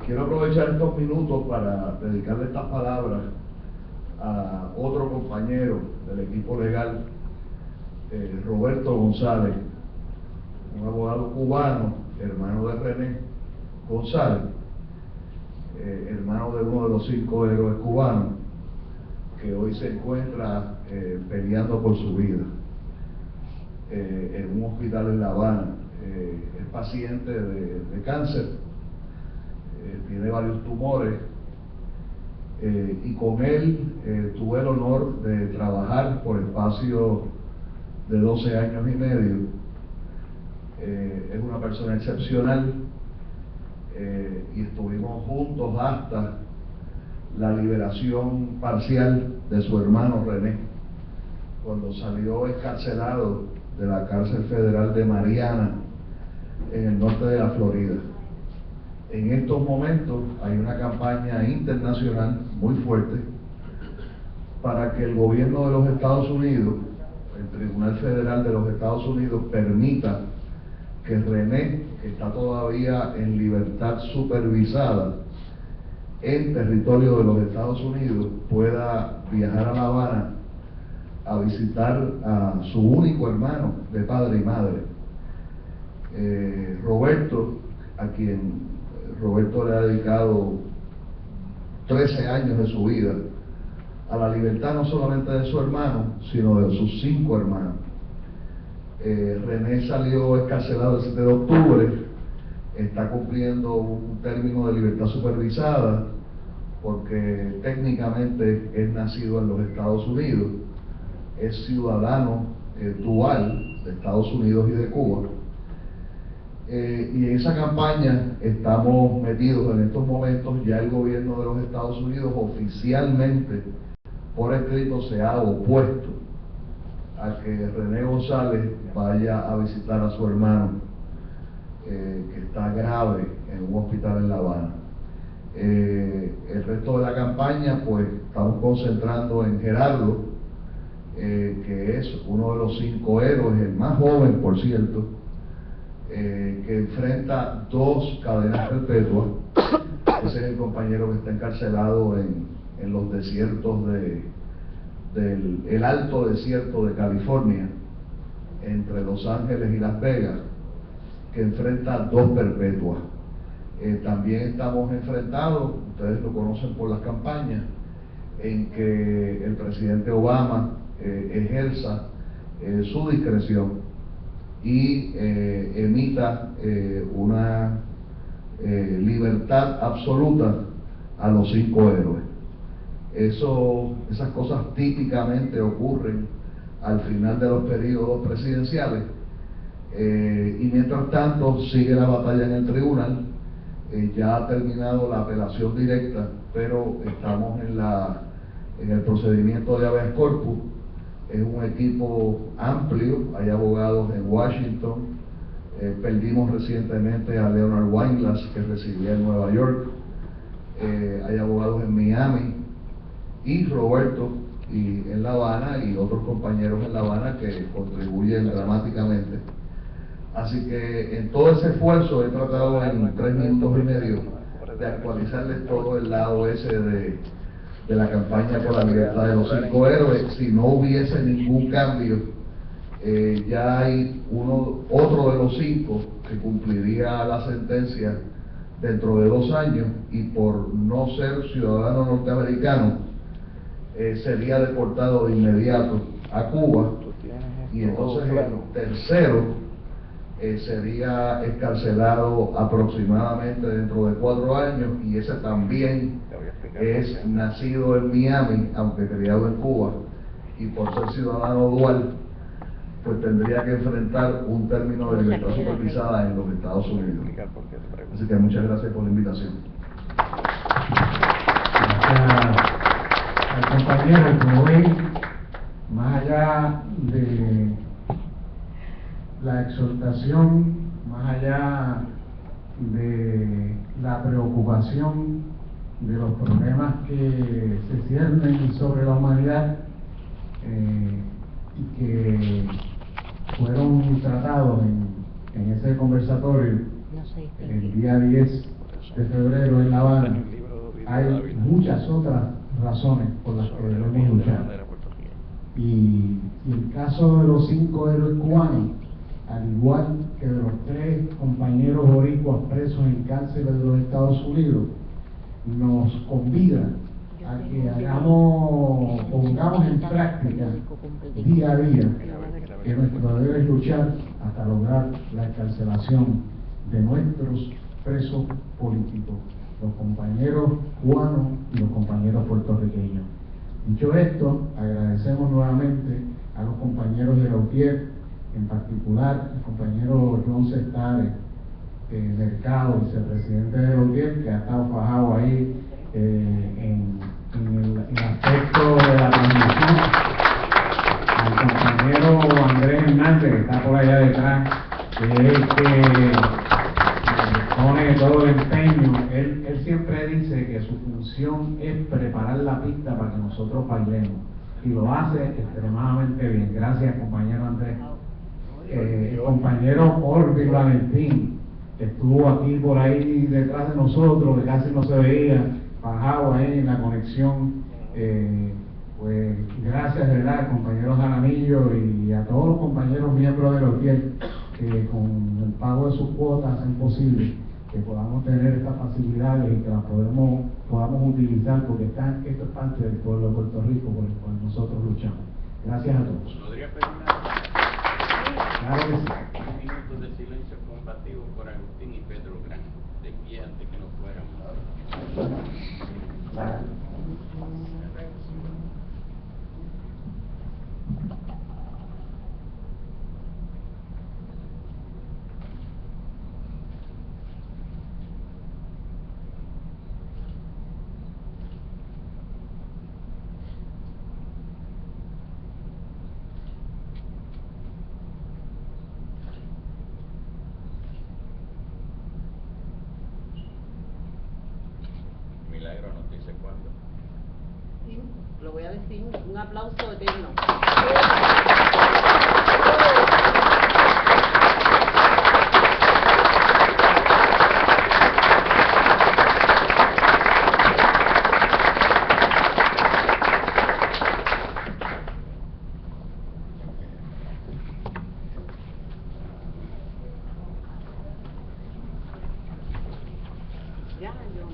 Quiero aprovechar estos minutos para dedicarle estas palabras a otro compañero del equipo legal, Roberto González, un abogado cubano, hermano de René González, hermano de uno de los 5 héroes cubanos, que hoy se encuentra peleando por su vida en un hospital en La Habana. Es paciente de cáncer, tiene varios tumores, y con él tuve el honor de trabajar por espacio de 12 años y medio. Es una persona excepcional, y estuvimos juntos hasta la liberación parcial de su hermano René, cuando salió encarcelado de la cárcel federal de Mariana en el norte de la Florida. En estos momentos hay una campaña internacional muy fuerte para que el gobierno de los Estados Unidos, el Tribunal Federal de los Estados Unidos, permita que René, que está todavía en libertad supervisada en territorio de los Estados Unidos, pueda viajar a La Habana a visitar a su único hermano de padre y madre. Roberto, a quien Roberto le ha dedicado 13 años de su vida a la libertad no solamente de su hermano, sino de sus 5 hermanos. René salió excarcelado el 7 de octubre, está cumpliendo un término de libertad supervisada porque técnicamente es nacido en los Estados Unidos, es ciudadano dual de Estados Unidos y de Cuba. Y en esa campaña estamos metidos en estos momentos. Ya el gobierno de los Estados Unidos oficialmente por escrito se ha opuesto a que René González vaya a visitar a su hermano, que está grave en un hospital en La Habana. El resto de la campaña, pues estamos concentrando en Gerardo, que es uno de los 5 héroes, el más joven por cierto, que enfrenta 2 cadenas perpetuas. Ese es el compañero que está encarcelado en los desiertos del alto desierto de California, entre Los Ángeles y Las Vegas, que enfrenta 2 perpetuas. También estamos enfrentados, ustedes lo conocen por las campañas, en que el presidente Obama ejerza su discreción y emita una libertad absoluta a los 5 héroes. Esas cosas típicamente ocurren al final de los periodos presidenciales, y mientras tanto sigue la batalla en el tribunal. Ya ha terminado la apelación directa, pero estamos en el procedimiento de habeas corpus. Es un equipo amplio, hay abogados en Washington, perdimos recientemente a Leonard Weinglass, que residía en Nueva York, hay abogados en Miami, y Roberto en La Habana, y otros compañeros en La Habana que contribuyen dramáticamente. Así que en todo ese esfuerzo he tratado en 3 minutos y medio de actualizarles todo el lado ese de la campaña por la libertad de los 5 héroes. Si no hubiese ningún cambio, ya hay otro de los 5 que cumpliría la sentencia dentro de 2 años, y por no ser ciudadano norteamericano sería deportado de inmediato a Cuba, y entonces el tercero sería escarcelado aproximadamente dentro de 4 años, y ese también es nacido en Miami, aunque criado en Cuba, y por ser ciudadano dual, pues tendría que enfrentar un término de libertad supervisada en los Estados Unidos. Así que muchas gracias por la invitación. Gracias al compañero, como ven, más allá de la exhortación, más allá de la preocupación de los problemas que se ciernen sobre la humanidad y que fueron tratados en ese conversatorio el día 10 de febrero en La Habana, hay muchas otras razones por las que debemos luchar. Y el caso de los 5 héroes cubanos, al igual que de los 3 compañeros boricuas presos en cárceles de los Estados Unidos, nos convida a que pongamos en práctica día a día que nuestro deber es luchar hasta lograr la excarcelación de nuestros presos políticos, los compañeros cubanos y los compañeros puertorriqueños. Dicho esto, agradecemos nuevamente a los compañeros de la UTIER, en particular el compañero John Cestare Mercado, vicepresidente de la UTIER, que ha estado fajado ahí en el aspecto de la transmisión, al compañero Andrés Hernández, que está por allá detrás, que es el que pone todo el empeño. Él siempre dice que su función es preparar la pista para que nosotros bailemos, y lo hace extremadamente bien. Gracias, compañero Andrés. El compañero Orbi Valentín, que estuvo aquí por ahí detrás de nosotros, que casi no se veía, bajado ahí en la conexión. Pues gracias, de verdad, compañeros Jaramillo, y a todos los compañeros miembros de la UTIER, que con el pago de sus cuotas hacen posible que podamos tener estas facilidades y que las podamos utilizar, porque esto es parte del pueblo de Puerto Rico por el cual nosotros luchamos. Gracias a todos. ¿Podría pedir Claro que sí. un minuto de silencio combativo por Agustín y Pedro Gran, de pie antes que nos fuéramos? Milagro nos dice cuándo. Sí, lo voy a decir, un aplauso eterno. Ya, yo.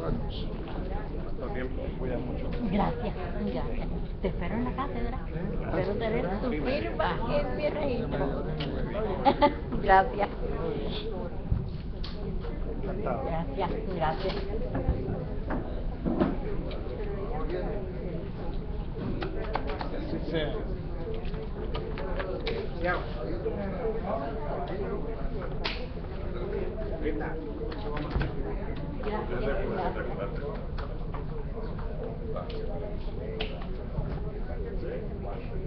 ¿Cuánto tiempo? Cuida mucho. Gracias, gracias. Te espero en la cátedra. Espero tener tu firma en mi registro. Gracias. Encantado. Gracias, gracias. Así sea. Gracias.